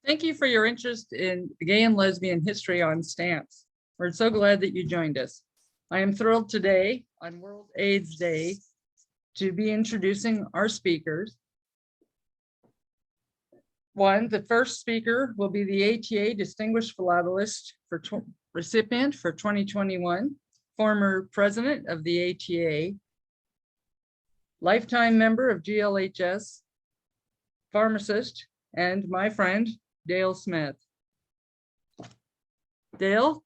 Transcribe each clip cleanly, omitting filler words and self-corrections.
Thank you for your interest in gay and lesbian history on stamps. We're so glad that you joined us. I am thrilled today on World AIDS Day to be introducing our speakers. The first speaker will be the ATA Distinguished Philatelist recipient for 2021, former president of the ATA, lifetime member of GLHS, pharmacist, and my friend, Dale Smith. Dale,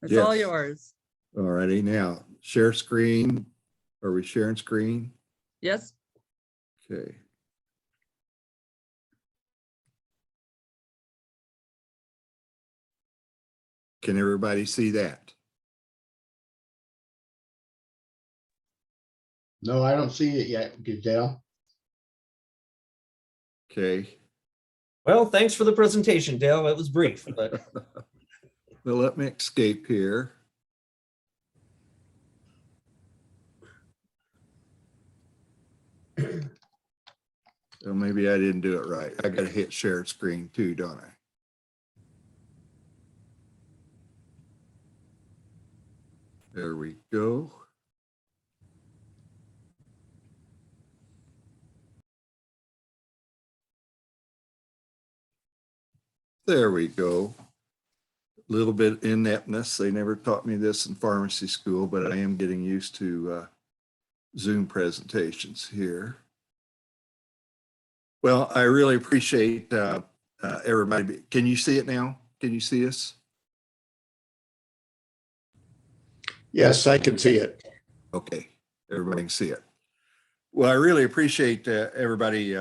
it's all yours. All righty, now share screen. Are we sharing screen? Yes. Okay. Can everybody see that? No, I don't see it yet, Dale. Okay. Well, thanks for the presentation, Dale. It was brief, but Well, let me escape here. So maybe I didn't do it right. I got to hit share screen too, don't I? There we go. There we go. A little bit ineptness. They never taught me this in pharmacy school, but I am getting used to Zoom presentations here. Well, I really appreciate everybody. Can you see it now? Can you see us? Yes, I can see it. Okay, everybody can see it. Well, I really appreciate everybody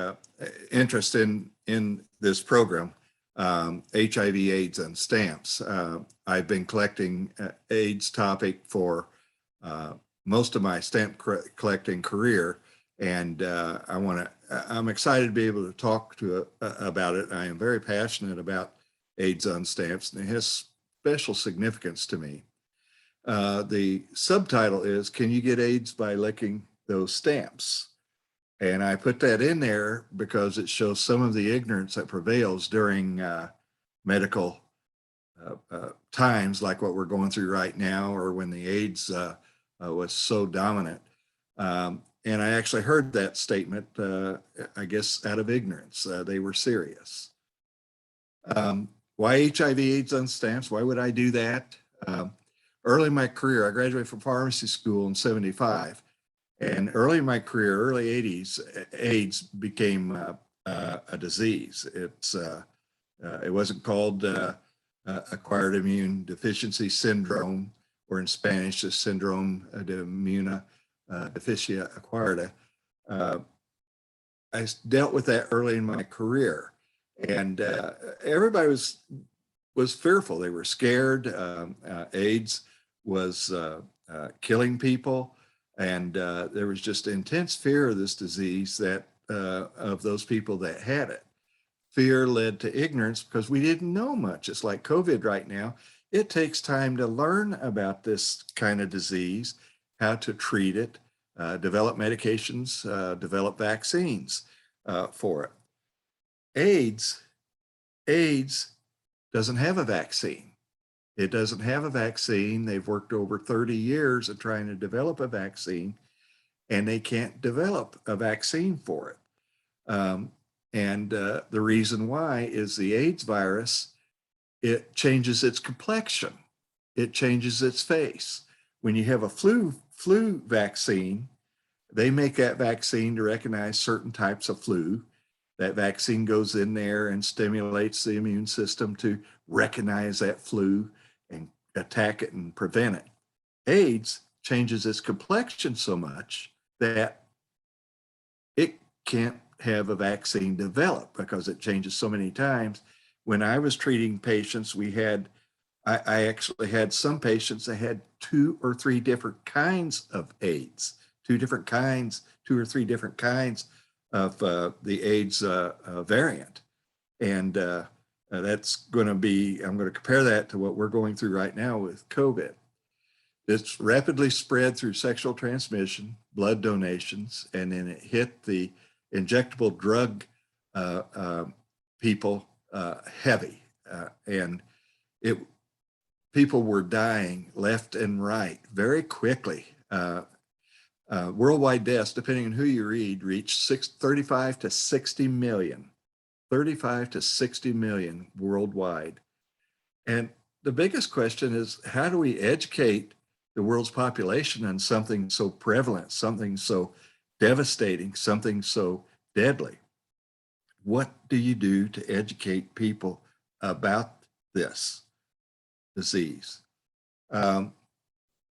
interest in this program, HIV/AIDS and stamps. I've been collecting AIDS topic for most of my stamp collecting career, and I'm excited to be able to talk about it. I am very passionate about AIDS on stamps, and it has special significance to me. The subtitle is, can you get AIDS by licking those stamps? And I put that in there because it shows some of the ignorance that prevails during medical times like what we're going through right now, or when the AIDS was so dominant. And I actually heard that statement, I guess, out of ignorance. They were serious. Why HIV/AIDS on stamps? Why would I do that? Early in my career, I graduated from pharmacy school in '75. And early in my career, early 80s, AIDS became a disease. It wasn't called acquired immune deficiency syndrome, or in Spanish, the syndrome de immuna deficia acquirida. I dealt with that early in my career, and everybody was fearful. They were scared. AIDS was killing people, and there was just intense fear of this disease that of those people that had it. Fear led to ignorance because we didn't know much. It's like COVID right now. It takes time to learn about this kind of disease, how to treat it, develop medications, develop vaccines for it. AIDS doesn't have a vaccine. It doesn't have a vaccine. They've worked over 30 years of trying to develop a vaccine, and they can't develop a vaccine for it. The reason why is the AIDS virus, it changes its complexion. It changes its face. When you have a flu vaccine, they make that vaccine to recognize certain types of flu. That vaccine goes in there and stimulates the immune system to recognize that flu and attack it and prevent it. AIDS changes its complexion so much that it can't have a vaccine develop because it changes so many times. When I was treating patients, I actually had some patients that had 2 or 3 different kinds of AIDS, 2 or 3 different kinds of the AIDS variant. And that's going to be, I'm going to compare that to what we're going through right now with COVID. It's rapidly spread through sexual transmission, blood donations, and then it hit the injectable drug people heavy, and people were dying left and right very quickly. Worldwide deaths, depending on who you read, reached 35 to 60 million. 35 to 60 million worldwide. And the biggest question is, how do we educate the world's population on something so prevalent, something so devastating, something so deadly? What do you do to educate people about this disease?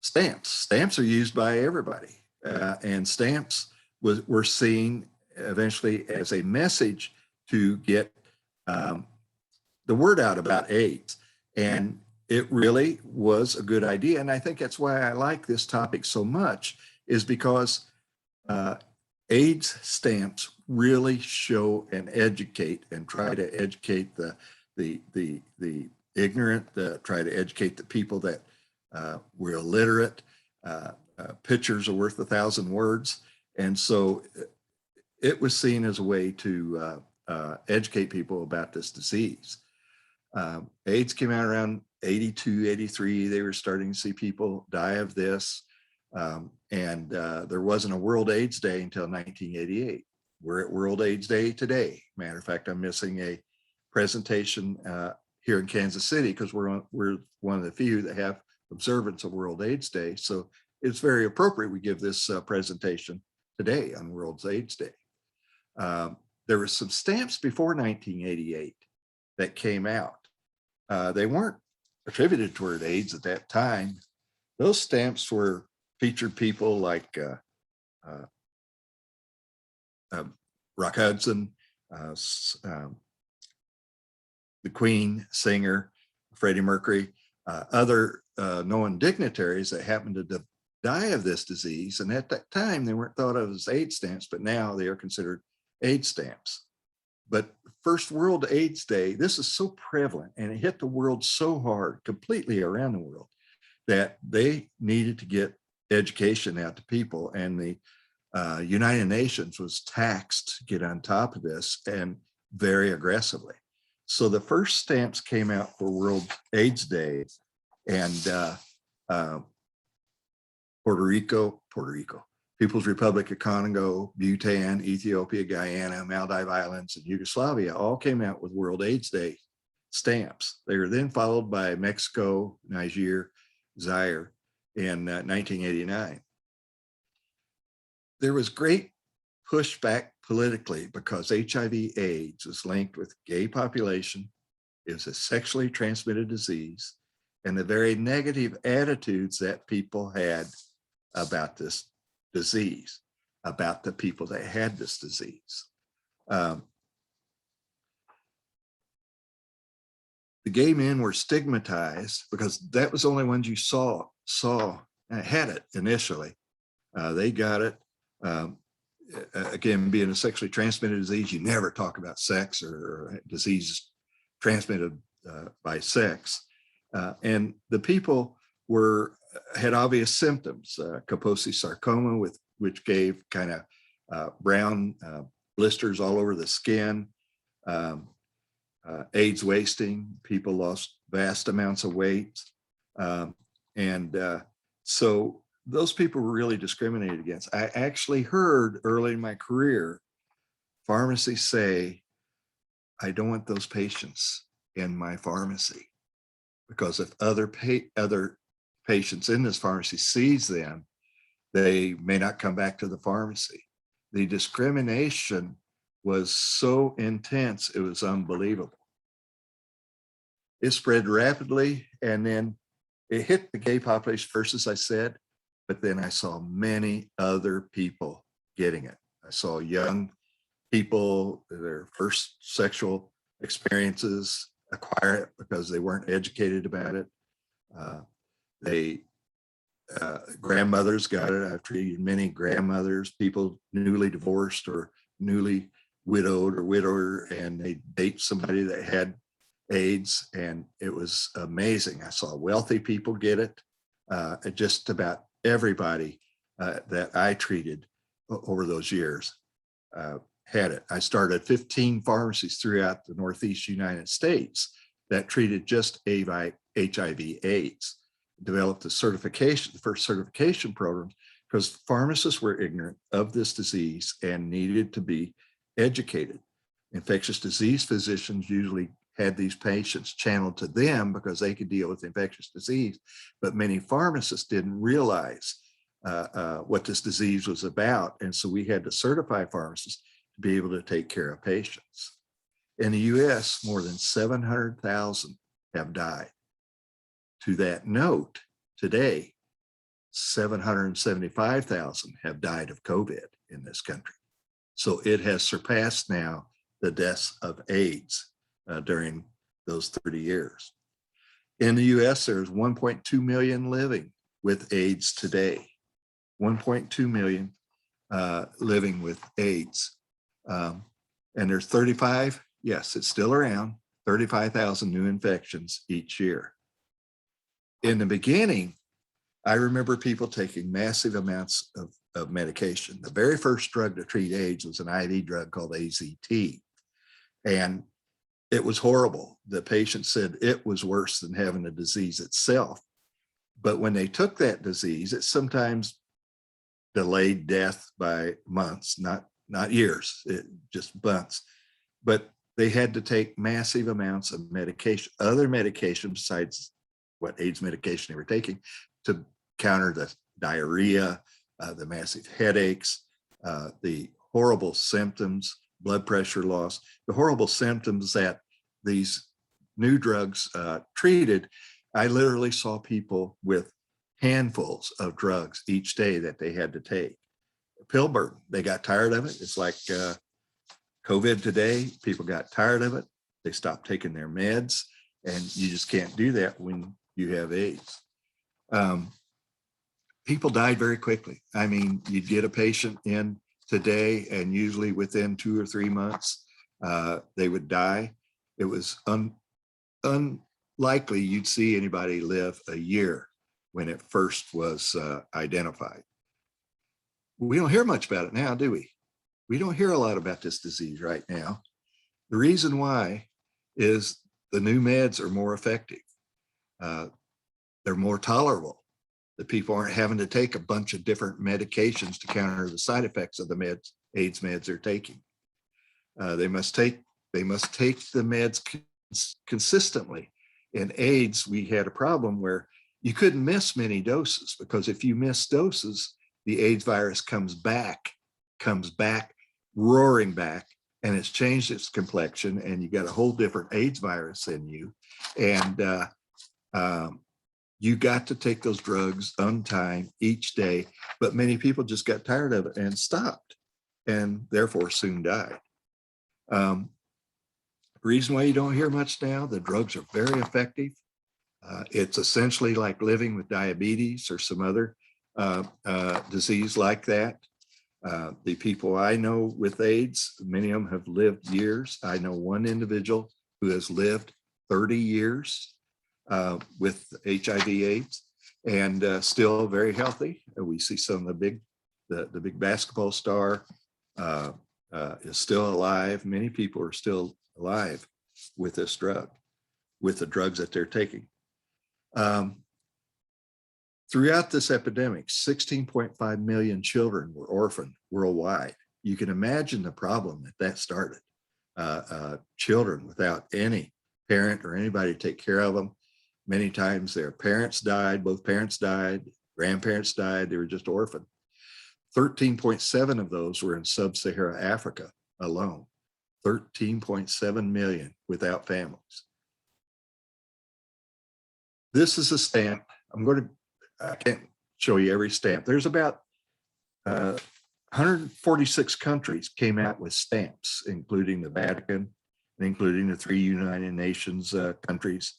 Stamps are used by everybody, and stamps were seen eventually as a message to get the word out about AIDS. And it really was a good idea. And I think that's why I like this topic so much, is because AIDS stamps really show and educate, and try to educate the ignorant, try to educate the people that were illiterate. Pictures are worth 1,000 words. And so it was seen as a way to educate people about this disease. AIDS came out around 82, 83. They were starting to see people die of this. And there wasn't a World AIDS Day until 1988. We're at World AIDS Day today. Matter of fact, I'm missing a presentation here in Kansas City because we're one of the few that have observance of World AIDS Day. So it's very appropriate we give this presentation today on World AIDS Day. There were some stamps before 1988 that came out. They weren't attributed toward AIDS at that time. Those stamps were featured people like Rock Hudson, the Queen singer, Freddie Mercury, other known dignitaries that happened to die of this disease. And at that time, they weren't thought of as AIDS stamps, but now they are considered AIDS stamps. But first World AIDS Day, this is so prevalent and it hit the world so hard, completely around the world, that they needed to get education out to people. And the United Nations was taxed to get on top of this, and very aggressively. So the first stamps came out for World AIDS Day, and Puerto Rico, People's Republic of Congo, Bhutan, Ethiopia, Guyana, Maldive Islands, and Yugoslavia all came out with World AIDS Day stamps. They were then followed by Mexico, Niger, Zaire in 1989. There was great pushback politically because HIV/AIDS was linked with gay population. It was a sexually transmitted disease, and the very negative attitudes that people had about this disease, about the people that had this disease. The gay men were stigmatized because that was the only ones you saw had it initially. They got it. Again, being a sexually transmitted disease, you never talk about sex or diseases transmitted by sex. And the people had obvious symptoms, Kaposi sarcoma, which gave kind of brown blisters all over the skin, AIDS wasting, people lost vast amounts of weight. So those people were really discriminated against. I actually heard early in my career, pharmacists say, I don't want those patients in my pharmacy, because if other patients in this pharmacy sees them, they may not come back to the pharmacy. The discrimination was so intense, it was unbelievable. It spread rapidly, and then it hit the gay population first, as I said, but then I saw many other people getting it. I saw young people, their first sexual experiences, acquire it because they weren't educated about it. Grandmothers got it. I've treated many grandmothers, people newly divorced or newly widowed or widower, and they date somebody that had AIDS, and it was amazing. I saw wealthy people get it. Just about everybody that I treated over those years had it. I started 15 pharmacies throughout the Northeast United States that treated just HIV/AIDS. Developed the certification, the first certification programs, because pharmacists were ignorant of this disease and needed to be educated. Infectious disease physicians usually had these patients channeled to them because they could deal with infectious disease, but many pharmacists didn't realize what this disease was about. And so we had to certify pharmacists to be able to take care of patients. In the US, more than 700,000 have died. To that note, today, 775,000 have died of COVID in this country. So it has surpassed now the deaths of AIDS during those 30 years. In the US, there's 1.2 million living with AIDS today. 1.2 million living with AIDS. And there's 35, yes, it's still around, 35,000 new infections each year. In the beginning, I remember people taking massive amounts of medication. The very first drug to treat AIDS was an IV drug called AZT. And it was horrible. The patient said it was worse than having the disease itself. But when they took that disease, it sometimes delayed death by months, not years, just months. But they had to take massive amounts of medication, other medication besides what AIDS medication they were taking, to counter the diarrhea, the massive headaches, the horrible symptoms, blood pressure loss, the horrible symptoms that these new drugs treated. I literally saw people with handfuls of drugs each day that they had to take. Pill burden, they got tired of it. It's like COVID today, people got tired of it. They stopped taking their meds, and you just can't do that when you have AIDS. People died very quickly. I mean, you'd get a patient in today, and usually within 2 or 3 months, they would die. It was unlikely you'd see anybody live a year when it first was identified. We don't hear much about it now, do we? We don't hear a lot about this disease right now. The reason why is the new meds are more effective. They're more tolerable. The people aren't having to take a bunch of different medications to counter the side effects of the meds, AIDS meds they're taking. They must take the meds consistently. In AIDS, we had a problem where you couldn't miss many doses, because if you miss doses, the AIDS virus comes back roaring back, and it's changed its complexion, and you got a whole different AIDS virus in you. And you got to take those drugs on time each day, but many people just got tired of it and stopped, and therefore soon died. Reason why you don't hear much now, the drugs are very effective. It's essentially like living with diabetes or some other disease like that. The people I know with AIDS, many of them have lived years. I know one individual who has lived 30 years with HIV/AIDS and still very healthy. We see some of the big basketball star is still alive. Many people are still alive with this drug, with the drugs that they're taking. Throughout this epidemic, 16.5 million children were orphaned worldwide. You can imagine the problem that started. Children without any parent or anybody to take care of them. Many times their parents died, both parents died, grandparents died, they were just orphaned. 13.7 of those were in sub-Saharan Africa alone. 13.7 million without families. This is a stamp. I can't show you every stamp. There's about 146 countries came out with stamps, including the Vatican, and including the 3 United Nations countries.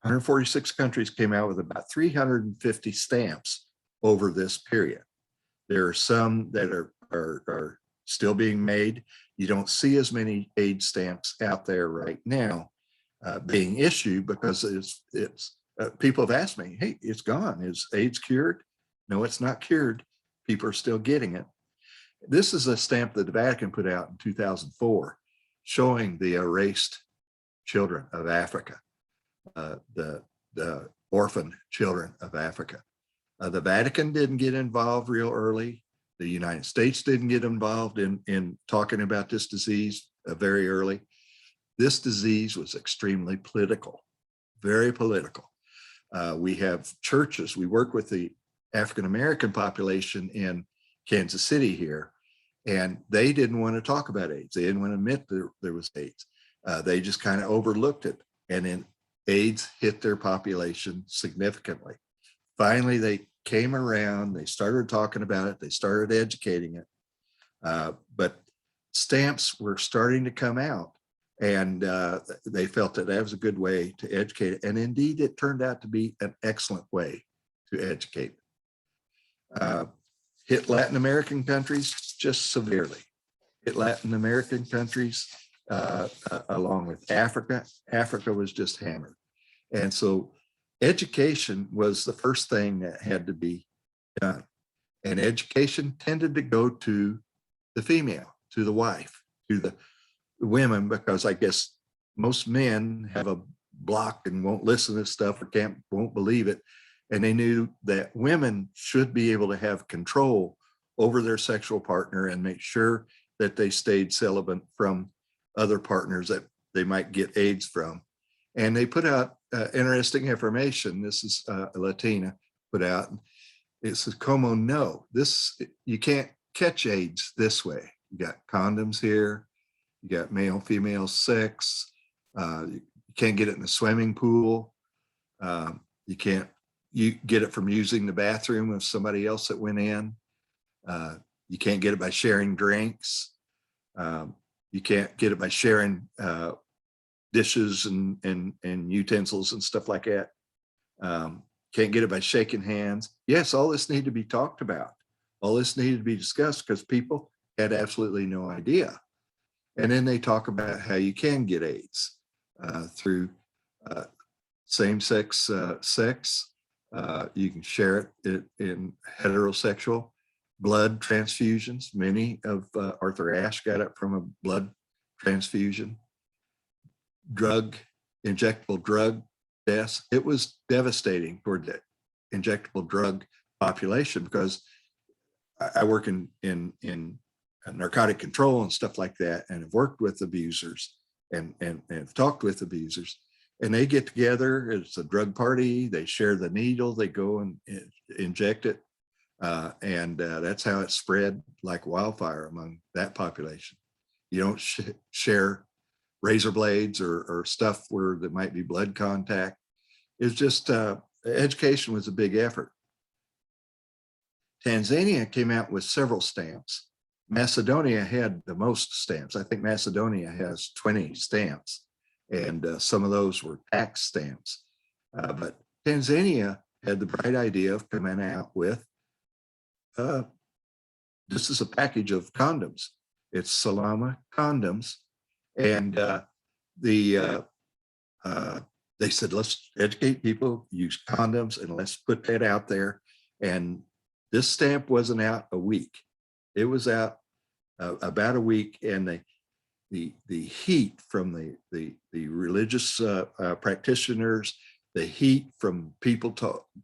146 countries came out with about 350 stamps over this period. There are some that are still being made. You don't see as many AIDS stamps out there right now being issued, because people have asked me, hey, it's gone. Is AIDS cured? No, it's not cured. People are still getting it. This is a stamp that the Vatican put out in 2004, showing the erased children of Africa, the orphaned children of Africa. The Vatican didn't get involved real early. The United States didn't get involved in talking about this disease very early. This disease was extremely political, very political. We have churches. We work with the African-American population in Kansas City here, and they didn't want to talk about AIDS. They didn't want to admit there was AIDS. They just kind of overlooked it. And then AIDS hit their population significantly. Finally, they came around, they started talking about it, they started educating it. But stamps were starting to come out, and they felt that that was a good way to educate it. And indeed, it turned out to be an excellent way to educate. Hit Latin American countries just severely. Hit Latin American countries along with Africa. Africa was just hammered. And so education was the first thing that had to be done. And education tended to go to the female, to the wife, to the women, because I guess most men have a block and won't listen to stuff or won't believe it. And they knew that women should be able to have control over their sexual partner and make sure that they stayed celibate from other partners that they might get AIDS from. And they put out interesting information. This is Latina put out. It says, "Como no, this, you can't catch AIDS this way. You got condoms here, you got male-female sex, you can't get it in the swimming pool, you get it from using the bathroom of somebody else that went in, you can't get it by sharing drinks, you can't get it by sharing dishes and utensils and stuff like that. Can't get it by shaking hands." Yes, all this needed to be talked about. All this needed to be discussed because people had absolutely no idea. And then they talk about how you can get AIDS through same-sex sex. You can share it in heterosexual blood transfusions. Many of Arthur Ashe got it from a blood transfusion. Injectable drug deaths. It was devastating toward the injectable drug population because I work in narcotic control and stuff like that, and have worked with abusers and have talked with abusers, and they get together. It's a drug party. They share the needle. They go and inject it, and that's how it spread like wildfire among that population. You don't share razor blades or stuff where there might be blood contact. It's just education was a big effort. Tanzania came out with several stamps. Macedonia had the most stamps. I think Macedonia has 20 stamps, and some of those were tax stamps. But Tanzania had the bright idea of coming out with, this is a package of condoms. It's Salama condoms. And they said, let's educate people, use condoms, and let's put that out there. And this stamp wasn't out a week. It was out about a week, and the heat from the religious practitioners, the heat from people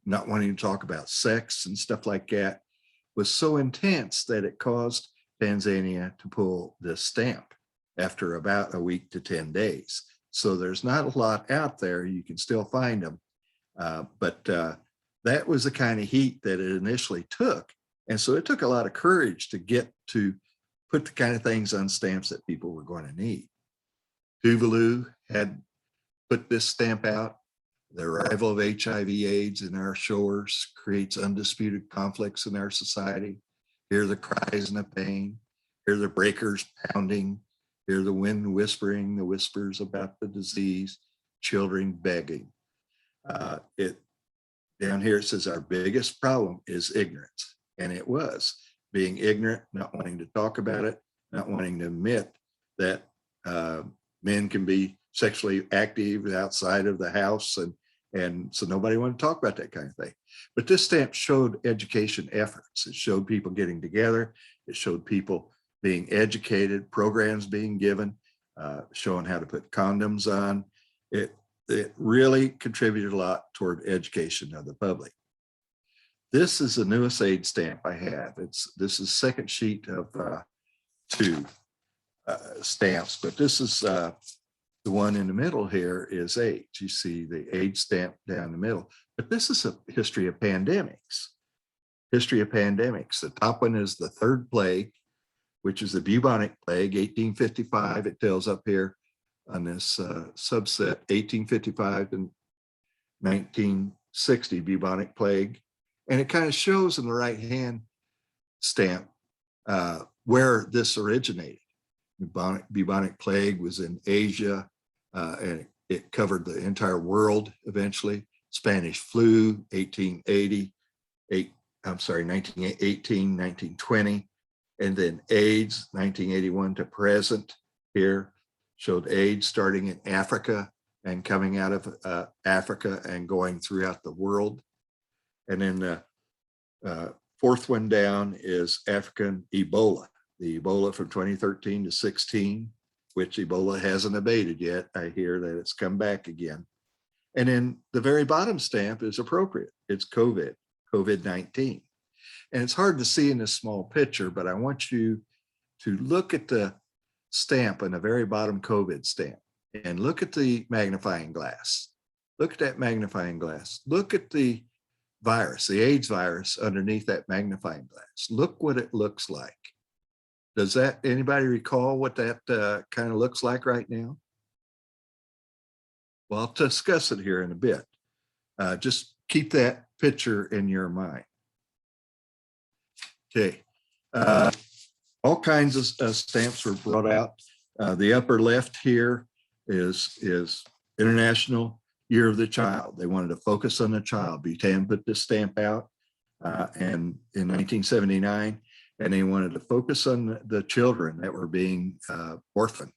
not wanting to talk about sex and stuff like that was so intense that it caused Tanzania to pull this stamp after about a week to 10 days. So there's not a lot out there. You can still find them. But that was the kind of heat that it initially took. And so it took a lot of courage to put the kind of things on stamps that people were going to need. Tuvalu had put this stamp out. The arrival of HIV/AIDS in our shores creates undisputed conflicts in our society. Hear the cries and the pain, hear the breakers pounding, hear the wind whispering, the whispers about the disease, children begging. Down here it says our biggest problem is ignorance. And it was being ignorant, not wanting to talk about it, not wanting to admit that men can be sexually active outside of the house And so nobody wanted to talk about that kind of thing. But this stamp showed education efforts. It showed people getting together. It showed people being educated, programs being given, showing how to put condoms on. It really contributed a lot toward education of the public. This is the newest AIDS stamp I have. This is second sheet of 2 stamps, but this is the one in the middle here is AIDS. You see the AIDS stamp down the middle, but this is a history of pandemics. History of pandemics. The top one is the 3rd plague, which is the bubonic plague, 1855. It tells up here on this subset, 1855 and 1960 bubonic plague. And it kind of shows in the right-hand stamp where this originated. Bubonic plague was in Asia, and it covered the entire world eventually. Spanish flu, 1918, 1920. And then AIDS, 1981 to present here, showed AIDS starting in Africa and coming out of Africa and going throughout the world. And then the 4th one down is African Ebola, the Ebola from 2013 to 16, which Ebola hasn't abated yet. I hear that it's come back again. And then the very bottom stamp is appropriate. It's COVID-19. And it's hard to see in this small picture, but I want you to look at the stamp on the very bottom COVID stamp and look at the magnifying glass. Look at that magnifying glass. Look at the virus, the AIDS virus underneath that magnifying glass. Look what it looks like. Does anybody recall what that kind of looks like right now? Well, I'll discuss it here in a bit. Just keep that picture in your mind. Okay, all kinds of stamps were brought out. The upper left here is International Year of the Child. They wanted to focus on the child. Bhutan put this stamp out and in 1979, and they wanted to focus on the children that were being orphaned.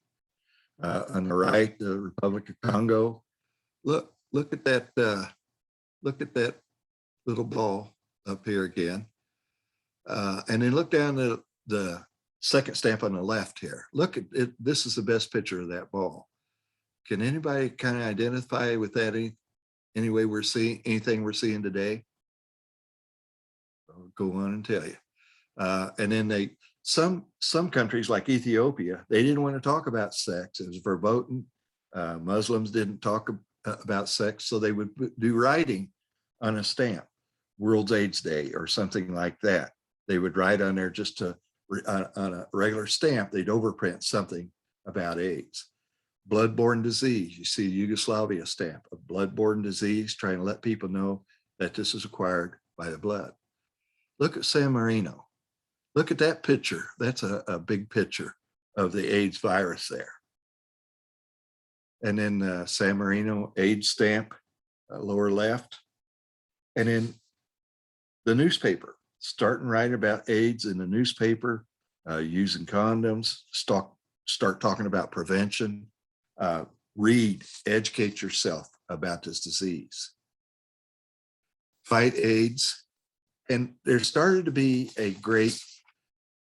On the right, the Republic of Congo. Look at that. Look at that little ball up here again. And then look down the second stamp on the left here. Look at it. This is the best picture of that ball. Can anybody kind of identify with that any way we're seeing anything we're seeing today? I'll go on and tell you. And then some countries like Ethiopia, they didn't want to talk about sex. It was verboten. Muslims didn't talk about sex, so they would do writing on a stamp, World AIDS Day or something like that. They would write on there just on a regular stamp, they'd overprint something about AIDS. Bloodborne disease, you see Yugoslavia stamp, a bloodborne disease, trying to let people know that this is acquired by the blood. Look at San Marino. Look at that picture. That's a big picture of the AIDS virus there. And then San Marino AIDS stamp, lower left. And then the newspaper, starting writing about AIDS in the newspaper, using condoms, start talking about prevention, read, educate yourself about this disease. Fight AIDS. And there started to be a great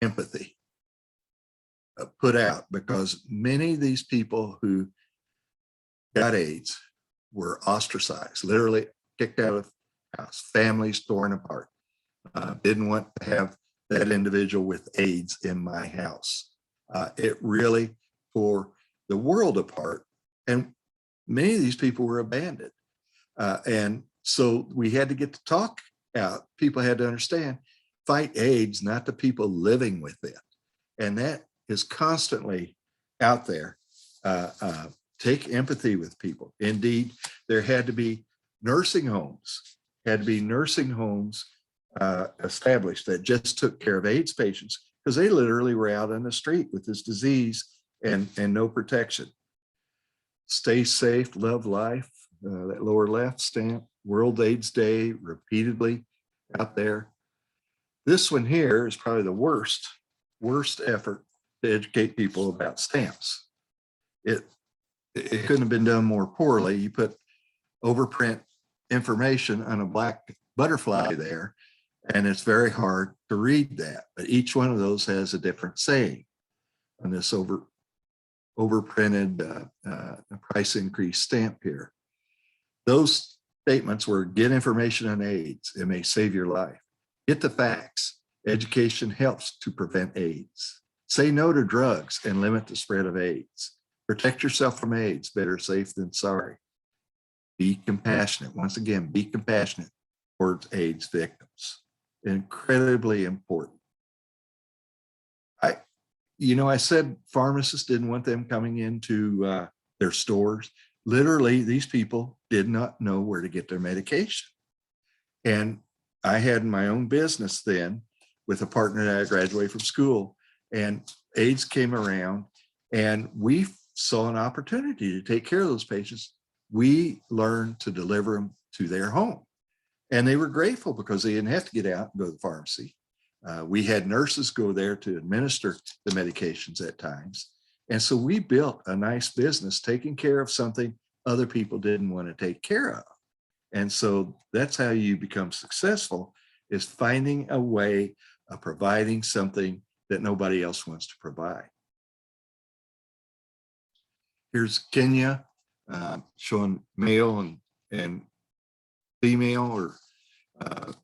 empathy put out because many of these people who got AIDS were ostracized, literally kicked out of the house, families torn apart. Didn't want to have that individual with AIDS in my house. It really tore the world apart. And many of these people were abandoned. And so we had to get the talk out. People had to understand, fight AIDS, not the people living with it. And that is constantly out there. Take empathy with people. Indeed, there had to be nursing homes, established that just took care of AIDS patients because they literally were out on the street with this disease and no protection. Stay safe, love life, that lower left stamp, World AIDS Day, repeatedly out there. This one here is probably the worst effort to educate people about stamps. It couldn't have been done more poorly. You put overprint information on a black butterfly there, and it's very hard to read that. But each one of those has a different saying on this overprinted price increase stamp here. Those statements were: get information on AIDS, it may save your life. Get the facts, education helps to prevent AIDS. Say no to drugs and limit the spread of AIDS. Protect yourself from AIDS, better safe than sorry. Be compassionate. Once again, be compassionate towards AIDS victims. Incredibly important. I said pharmacists didn't want them coming into their stores. Literally, these people did not know where to get their medication. And I had my own business then with a partner that I graduated from school, and AIDS came around, and we saw an opportunity to take care of those patients. We learned to deliver them to their home. And they were grateful because they didn't have to get out and go to the pharmacy. We had nurses go there to administer the medications at times. And so we built a nice business taking care of something other people didn't want to take care of. And so that's how you become successful, is finding a way of providing something that nobody else wants to provide. Here's Kenya showing male and female, or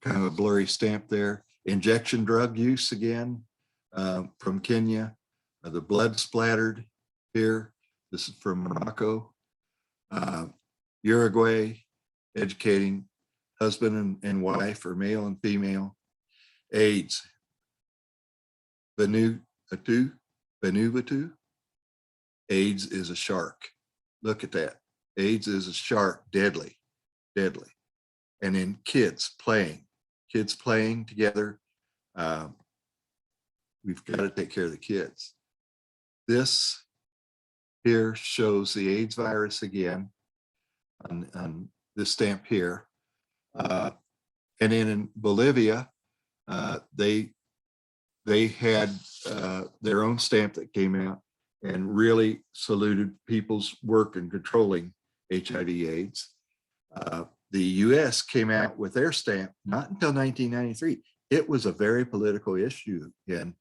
kind of a blurry stamp there. Injection drug use again from Kenya. The blood splattered here. This is from Morocco. Uruguay, educating husband and wife, or male and female. AIDS. Vanuatu. AIDS is a shark. Look at that. AIDS is a shark, deadly, deadly. And then kids playing together. We've got to take care of the kids. This here shows the AIDS virus again on this stamp here. And then in Bolivia, they had their own stamp that came out and really saluted people's work in controlling HIV/AIDS. The US came out with their stamp not until 1993. It was a very political issue in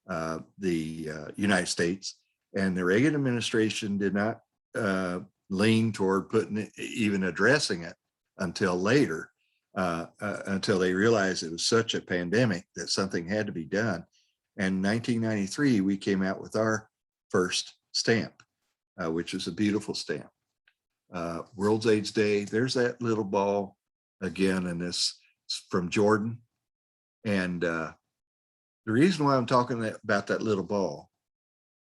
the United States, and the Reagan administration did not lean toward even addressing it until later, until they realized it was such a pandemic that something had to be done. And in 1993, we came out with our first stamp, which is a beautiful stamp. World's AIDS Day, there's that little ball again, and this is from Jordan. And the reason why I'm talking about that little ball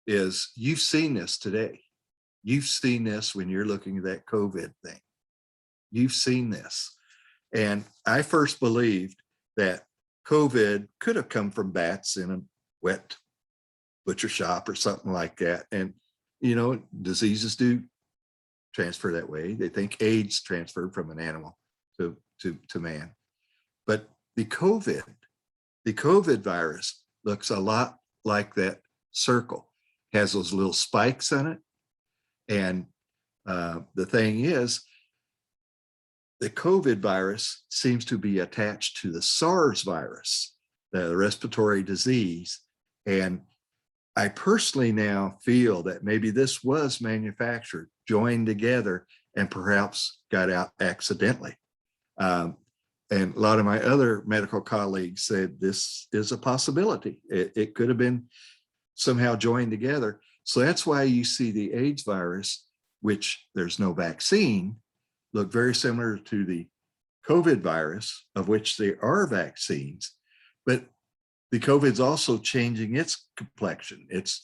is you've seen this today. You've seen this when you're looking at that COVID thing. You've seen this. And I first believed that COVID could have come from bats in a wet butcher shop or something like that. And, diseases do transfer that way. They think AIDS transferred from an animal to man. But the COVID virus looks a lot like that circle, has those little spikes on it. And the thing is, the COVID virus seems to be attached to the SARS virus, the respiratory disease. And I personally now feel that maybe this was manufactured, joined together, and perhaps got out accidentally. And a lot of my other medical colleagues said this is a possibility. It could have been somehow joined together. So that's why you see the AIDS virus, which there's no vaccine, look very similar to the COVID virus, of which there are vaccines, but the COVID's also changing its complexion. It's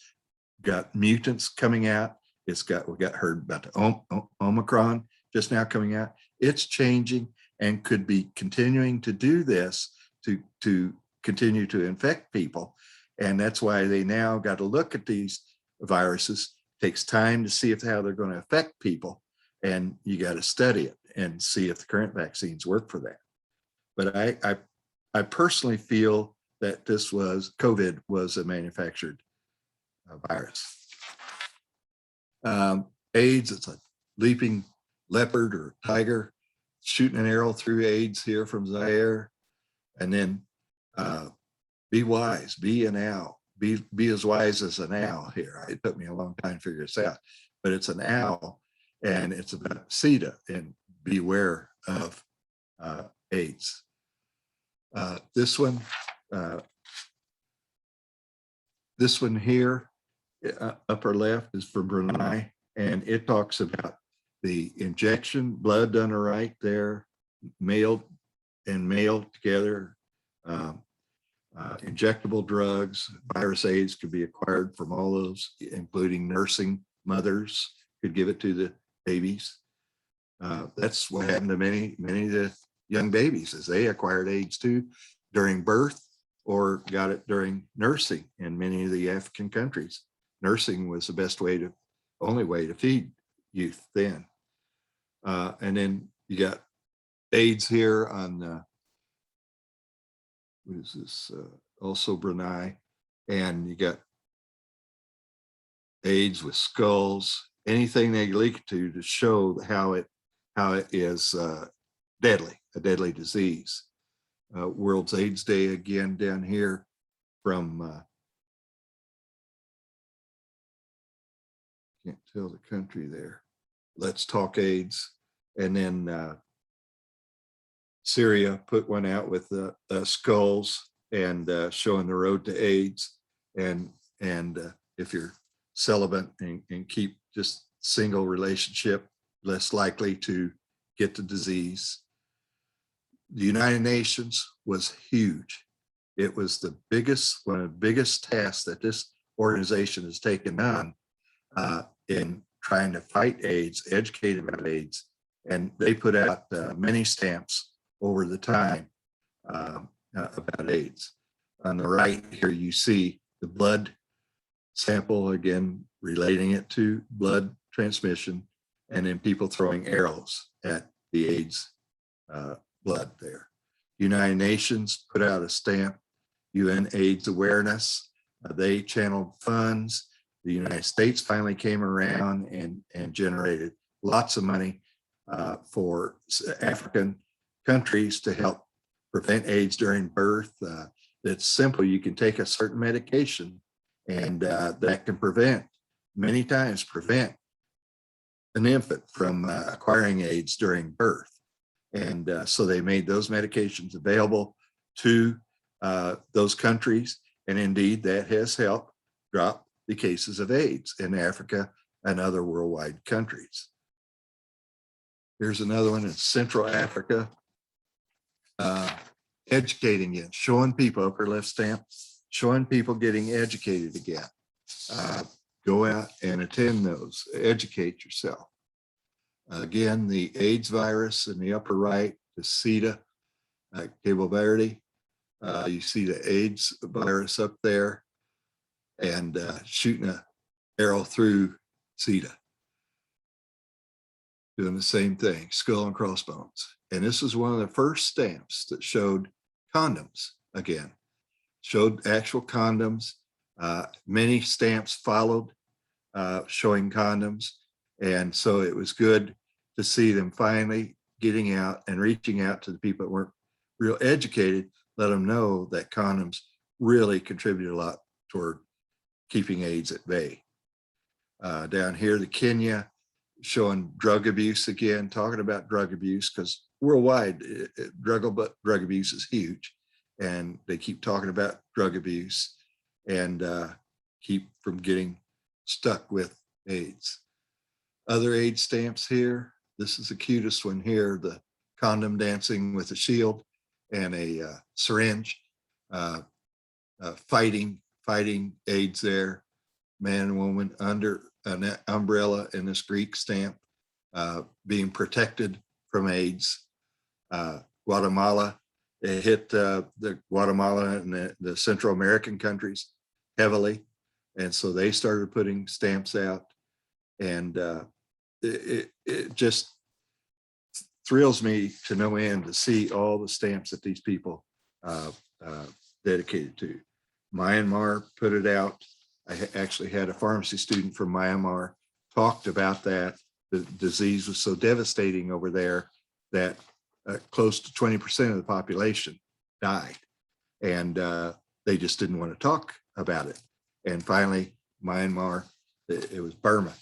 got mutants coming out. We got heard about the Omicron just now coming out. It's changing and could be continuing to do this to continue to infect people. And that's why they now got to look at these viruses. It takes time to see how they're going to affect people. And you got to study it and see if the current vaccines work for that. But I personally feel that COVID was a manufactured virus. AIDS, it's a leaping leopard or tiger. shooting an arrow through AIDS here from Zaire. And then be wise, be an owl, be as wise as an owl here. It took me a long time to figure this out, but it's an owl and it's about CETA and beware of AIDS. This one here, upper left, is for Brunei, and it talks about the injection, blood done right there, male and male together, injectable drugs. Virus AIDS could be acquired from all those, including nursing mothers could give it to the babies. That's what happened to many of the young babies, as they acquired AIDS too during birth or got it during nursing in many of the African countries. Nursing was the best way to, only way to feed youth then. And then you got AIDS here on, what is this? Also Brunei. And you got AIDS with skulls, anything they leak to show how it is deadly, a deadly disease. World's AIDS Day again down here from, can't tell the country there. Let's Talk AIDS. And then Syria put one out with skulls and showing the road to AIDS. And if you're celibate and keep just single relationship, less likely to get the disease. The United Nations was huge. It was the biggest, one of the biggest tasks that this organization has taken on in trying to fight AIDS, educate about AIDS. And they put out many stamps over the time about AIDS. On the right here, you see the blood sample, again, relating it to blood transmission, and then people throwing arrows at the AIDS blood there. United Nations put out a stamp, UN AIDS awareness. They channeled funds. The United States finally came around and generated lots of money for African countries to help prevent AIDS during birth. It's simple. You can take a certain medication and that can prevent, many times prevent an infant from acquiring AIDS during birth. And so they made those medications available to those countries. And indeed, that has helped drop the cases of AIDS in Africa and other worldwide countries. Here's another one in Central Africa, educating it, showing people, upper left stamp, showing people getting educated again. Go out and attend those, educate yourself. Again, the AIDS virus in the upper right, the CETA, Cabo Verde. You see the AIDS virus up there and shooting an arrow through CETA. Doing the same thing, skull and crossbones. And this is one of the first stamps that showed condoms again, showed actual condoms. Many stamps followed showing condoms. And so it was good to see them finally getting out and reaching out to the people that weren't real educated, let them know that condoms really contribute a lot toward keeping AIDS at bay. Down here, the Kenya, showing drug abuse again, talking about drug abuse, because worldwide, drug abuse is huge. And they keep talking about drug abuse and keep from getting stuck with AIDS. Other AIDS stamps here. This is the cutest one here, the condom dancing with a shield and a syringe, fighting AIDS there. Man and woman under an umbrella in this Greek stamp, being protected from AIDS. Guatemala, it hit the Guatemala and the Central American countries heavily. And so they started putting stamps out, and it just thrills me to no end to see all the stamps that these people dedicated to. Myanmar put it out. I actually had a pharmacy student from Myanmar talked about that. The disease was so devastating over there that close to 20% of the population died. And they just didn't want to talk about it. And finally, Myanmar, it was Burma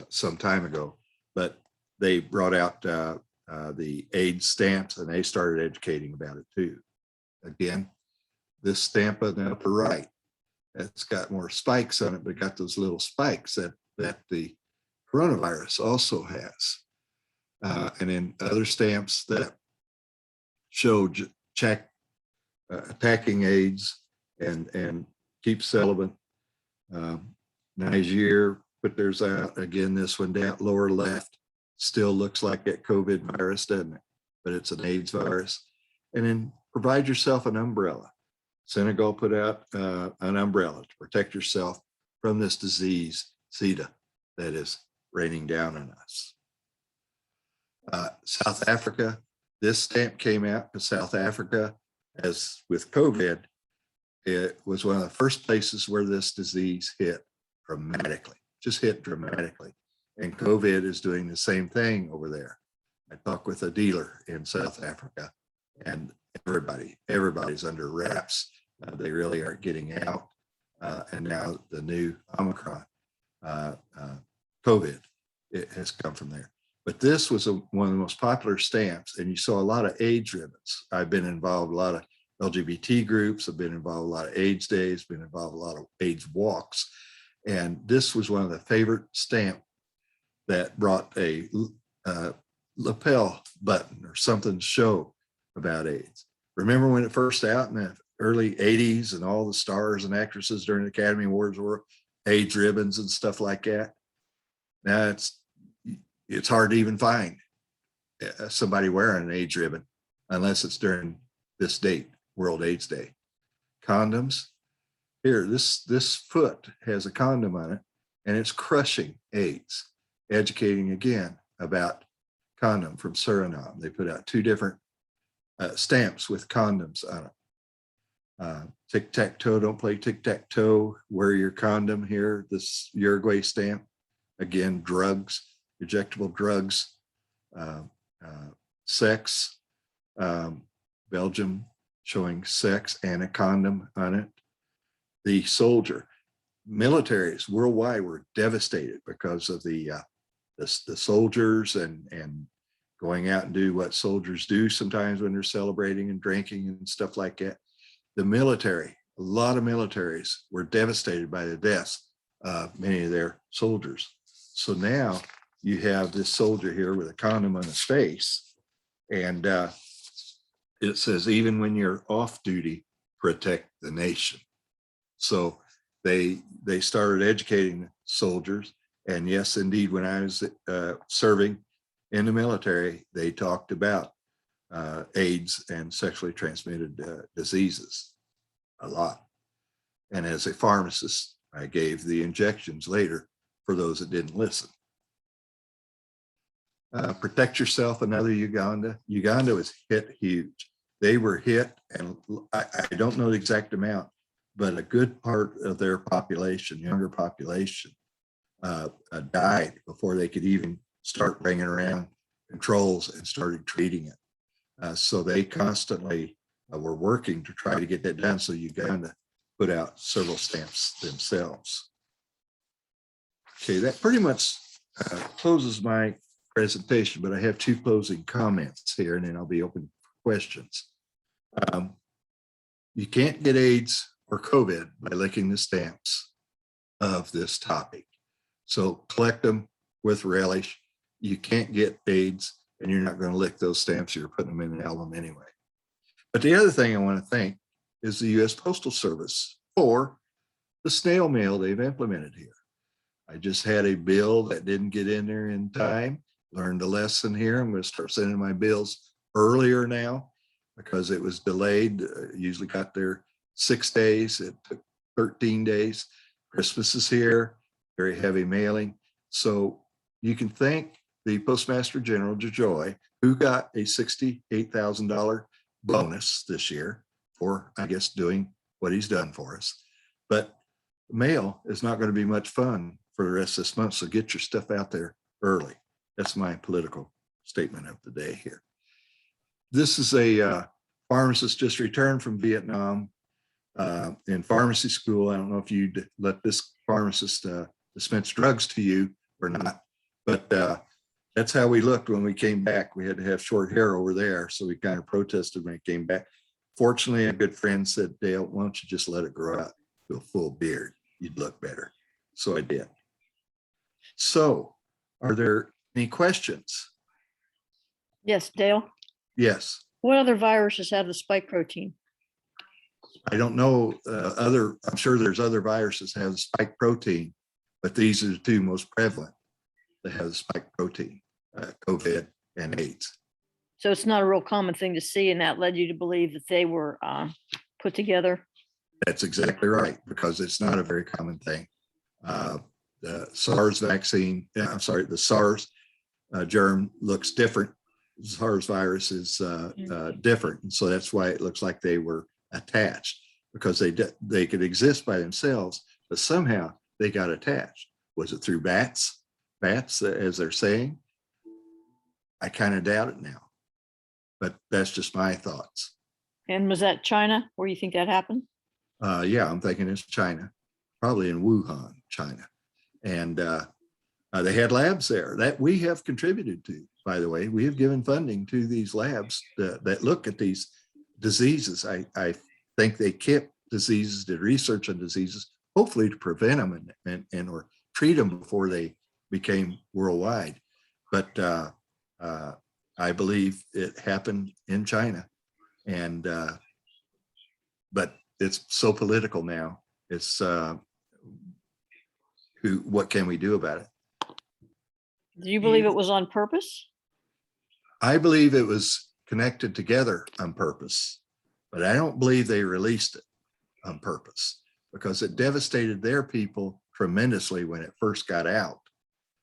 some time ago, but they brought out the AIDS stamps and they started educating about it too. Again, this stamp on the upper right, it's got more spikes on it, but got those little spikes that the coronavirus also has. And then other stamps that show attacking AIDS and keep celibate. Niger put theirs out. Again, this one down lower left still looks like that COVID virus, doesn't it? But it's an AIDS virus. And then provide yourself an umbrella. Senegal put out an umbrella to protect yourself from this disease, SIDA, that is raining down on us. South Africa, this stamp came out to South Africa, as with COVID, it was one of the first places where this disease hit dramatically, just hit dramatically. And COVID is doing the same thing over there. I talked with a dealer in South Africa, and everybody's under wraps. They really aren't getting out. And now the new Omicron COVID, it has come from there. But this was one of the most popular stamps, and you saw a lot of AIDS ribbons. I've been involved, a lot of LGBT groups, I've been involved a lot of AIDS days, been involved a lot of AIDS walks. And this was one of the favorite stamp that brought a lapel button or something to show about AIDS. Remember when it first out in the early 80s and all the stars and actresses during the Academy Awards wore AIDS ribbons and stuff like that? Now it's hard to even find somebody wearing an AIDS ribbon unless it's during this date, World AIDS Day. Condoms. Here, this foot has a condom on it and it's crushing AIDS. Educating again about condom from Suriname. They put out 2 different stamps with condoms on it. Tic-tac-toe, don't play tic-tac-toe, wear your condom here, this Uruguay stamp. Again, drugs, injectable drugs, sex, Belgium showing sex and a condom on it. The soldier, militaries worldwide were devastated because of the soldiers and going out and do what soldiers do sometimes when they're celebrating and drinking and stuff like that. The military, a lot of militaries were devastated by the deaths of many of their soldiers. So now you have this soldier here with a condom on his face, and it says, even when you're off duty, protect the nation. So they started educating soldiers. And yes, indeed, when I was serving in the military, they talked about AIDS and sexually transmitted diseases a lot. And as a pharmacist, I gave the injections later for those that didn't listen. Protect yourself, another Uganda. Uganda was hit huge. They were hit, and I don't know the exact amount, but a good part of their population, younger population, died before they could even start bringing around controls and started treating it. So they constantly were working to try to get that done. So Uganda put out several stamps themselves. Okay, that pretty much closes my presentation, but I have 2 closing comments here, and then I'll be open for questions. You can't get AIDS or COVID by licking the stamps of this topic. So collect them with relish. You can't get AIDS, and you're not going to lick those stamps. You're putting them in an album anyway. But the other thing I want to thank is the U.S. Postal Service for the snail mail they've implemented here. I just had a bill that didn't get in there in time. Learned a lesson here. I'm going to start sending my bills earlier now because it was delayed. Usually got there 6 days. It took 13 days. Christmas is here. Very heavy mailing. So you can thank the Postmaster General DeJoy, who got a $68,000 bonus this year for, I guess, doing what he's done for us. But mail is not going to be much fun for the rest of this month. So get your stuff out there early. That's my political statement of the day here. This is a pharmacist just returned from Vietnam in pharmacy school. I don't know if you'd let this pharmacist dispense drugs to you or not, but that's how we looked when we came back. We had to have short hair over there, so we kind of protested when it came back. Fortunately, a good friend said, Dale, why don't you just let it grow out to a full beard? You'd look better. So I did. So are there any questions? Yes, Dale. Yes. What other viruses have the spike protein? I don't know I'm sure there's other viruses that have spike protein, but these are the two most prevalent that have spike protein, COVID and AIDS. So it's not a real common thing to see, and that led you to believe that they were put together? That's exactly right, because it's not a very common thing. The SARS vaccine, the SARS germ looks different. The SARS virus is different. And so that's why it looks like they were attached, because they could exist by themselves, but somehow they got attached. Was it through bats, as they're saying? I kind of doubt it now, but that's just my thoughts. And was that China where you think that happened? Yeah, I'm thinking it's China, probably in Wuhan, China. And they had labs there that we have contributed to, by the way. We have given funding to these labs that look at these diseases. I think they kept diseases, did research on diseases, hopefully to prevent them and or treat them before they became worldwide. But I believe it happened in China. And but it's so political now. It's what can we do about it? Do you believe it was on purpose? I believe it was connected together on purpose, but I don't believe they released it on purpose, because it devastated their people tremendously when it first got out.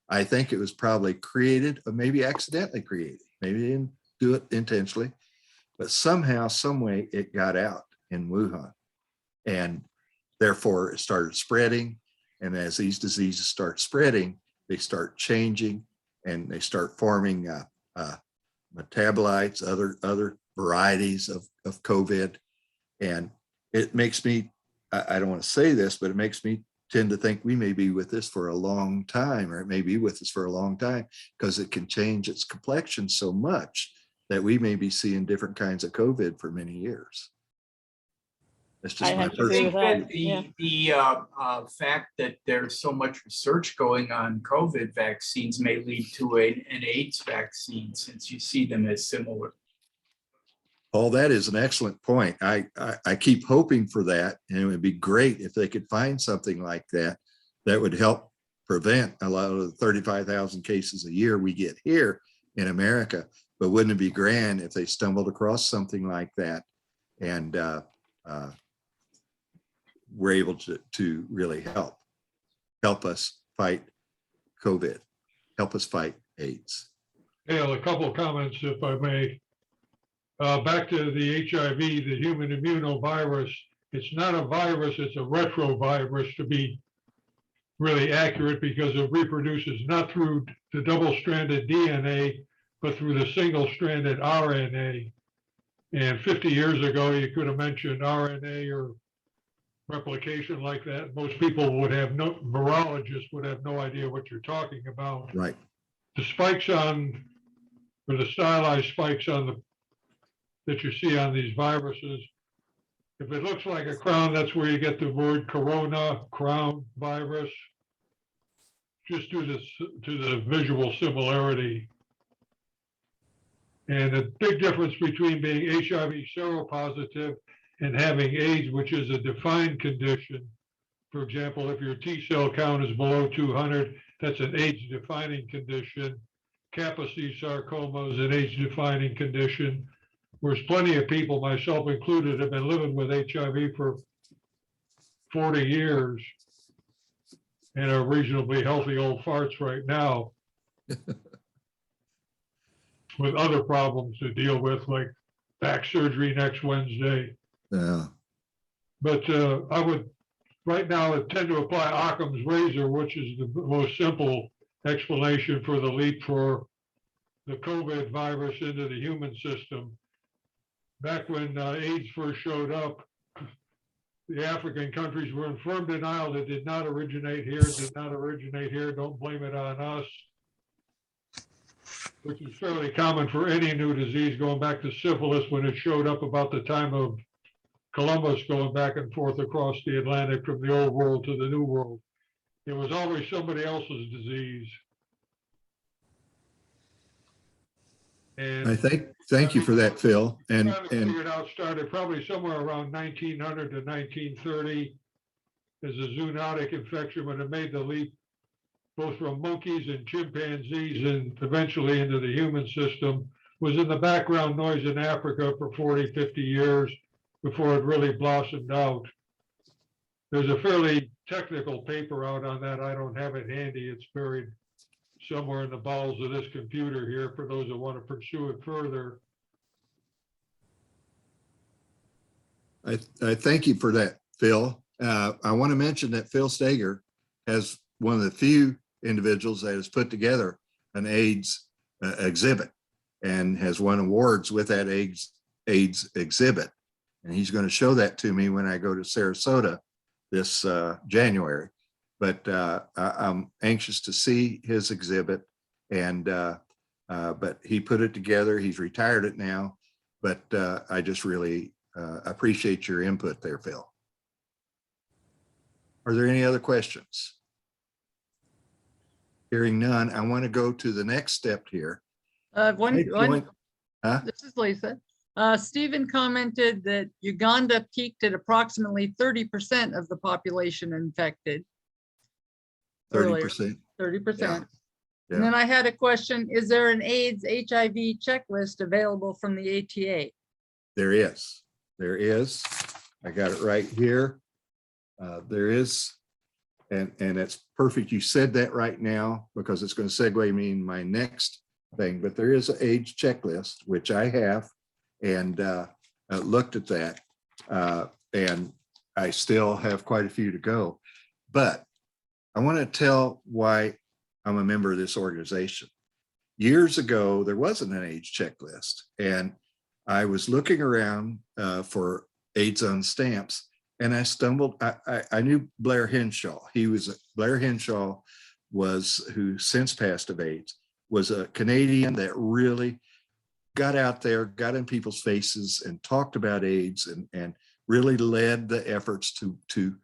I think it was probably created, or maybe accidentally created. Maybe they didn't do it intentionally, but somehow, some way it got out in Wuhan. And therefore it started spreading. And as these diseases start spreading, they start changing and they start forming metabolites, other varieties of COVID. And it makes me, I don't want to say this, but it makes me tend to think we may be with this for a long time, or it may be with us for a long time, because it can change its complexion so much that we may be seeing different kinds of COVID for many years. That's just I my have to agree personal. with that. The fact that there's so much research going on COVID vaccines may lead to an AIDS vaccine, since you see them as similar. Oh, that is an excellent point. I keep hoping for that, and it would be great if they could find something like that that would help prevent a lot of the 35,000 cases a year we get here in America. But wouldn't it be grand if they stumbled across something like that and were able to really help us fight COVID, help us fight AIDS? Dale, a couple of comments, if I may. Back to the HIV, the human immunovirus. It's not a virus, it's a retrovirus, to be really accurate, because it reproduces not through the double-stranded DNA, but through the single-stranded RNA. And 50 years ago, you could have mentioned RNA or replication like that. Most people would have no, virologists would have no idea what you're talking about. Right. The spikes on, or the stylized spikes on the, that you see on these viruses, if it looks like a crown, that's where you get the word corona, crown virus, just due to the visual similarity. And the big difference between being HIV seropositive and having AIDS, which is a defined condition. For example, if your T cell count is below 200, that's an AIDS defining condition. Kaposi sarcoma is an AIDS defining condition. Whereas plenty of people, myself included, have been living with HIV for 40 years and are reasonably healthy old farts right now with other problems to deal with, like back surgery next Wednesday. Yeah. But I would, right now, I tend to apply Occam's razor, which is the most simple explanation for the leap for the COVID virus into the human system. Back when AIDS first showed up, the African countries were in firm denial that did not originate here, don't blame it on us, which is fairly common for any new disease, going back to syphilis when it showed up about the time of Columbus going back and forth across the Atlantic from the old world to the new world. It was always somebody else's disease. And I thank you for that, Phil. And figured out started probably somewhere around 1900 to 1930 as a zoonotic infection when it made the leap both from monkeys and chimpanzees and eventually into the human system, was in the background noise in Africa for 40, 50 years before it really blossomed out. There's a fairly technical paper out on that. I don't have it handy. It's buried somewhere in the bowels of this computer here for those that want to pursue it further. I thank you for that, Phil. I want to mention that Phil Steger has one of the few individuals that has put together an AIDS exhibit and has won awards with that AIDS exhibit. And he's going to show that to me when I go to Sarasota this January. But I'm anxious to see his exhibit. And but he put it together. He's retired it now. But I just really appreciate your input there, Phil. Are there any other questions? Hearing none, I want to go to the next step here. This is Lisa. Stephen commented that Uganda peaked at approximately 30% of the population infected. 30%. 30%. Yeah. And then I had a question, is there an AIDS HIV checklist available from the ATA? There is. I got it right here. There is, and it's perfect. You said that right now because it's going to segue me in my next thing, but there is an AIDS checklist, which I have, and looked at that, and I still have quite a few to go. But I want to tell why I'm a member of this organization. Years ago, there wasn't an AIDS checklist, and I was looking around for AIDS on stamps, and I stumbled. I knew Blair Henshaw. Blair Henshaw was, who since passed of AIDS, was a Canadian that really got out there, got in people's faces, and talked about AIDS, and really led the efforts to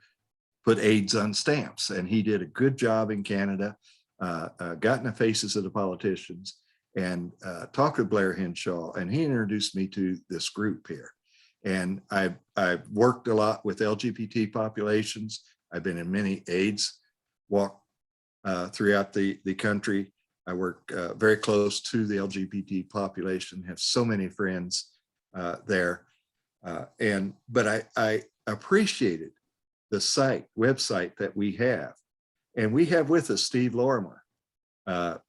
put AIDS on stamps. And he did a good job in Canada, got in the faces of the politicians, and talked with Blair Henshaw, and he introduced me to this group here. And I've worked a lot with LGBT populations. I've been in many AIDS walk throughout the country. I work very close to the LGBT population, have so many friends there. But I appreciated the website that we have. And we have with us Steve Lorimer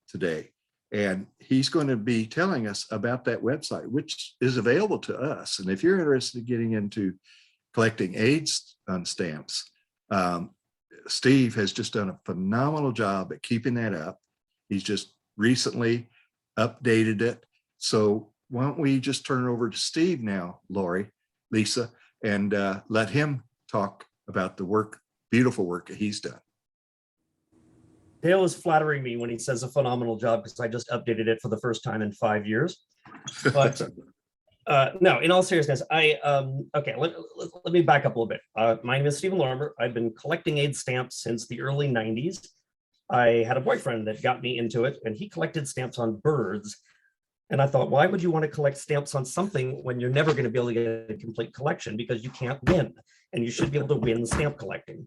today. And he's going to be telling us about that website, which is available to us. And if you're interested in getting into collecting AIDS on stamps, Steve has just done a phenomenal job at keeping that up. He's just recently updated it. So why don't we just turn it over to Steve now, Lisa, and let him talk about the work, beautiful work that he's done. Dale is flattering me when he says a phenomenal job because I just updated it for the first time in 5 years. But no, in all seriousness, okay, let me back up a little bit. My name is Stephen Lorimer. I've been collecting AIDS stamps since the early 90s. I had a boyfriend that got me into it, and he collected stamps on birds. And I thought, why would you want to collect stamps on something when you're never going to be able to get a complete collection, because you can't win, and you should be able to win stamp collecting.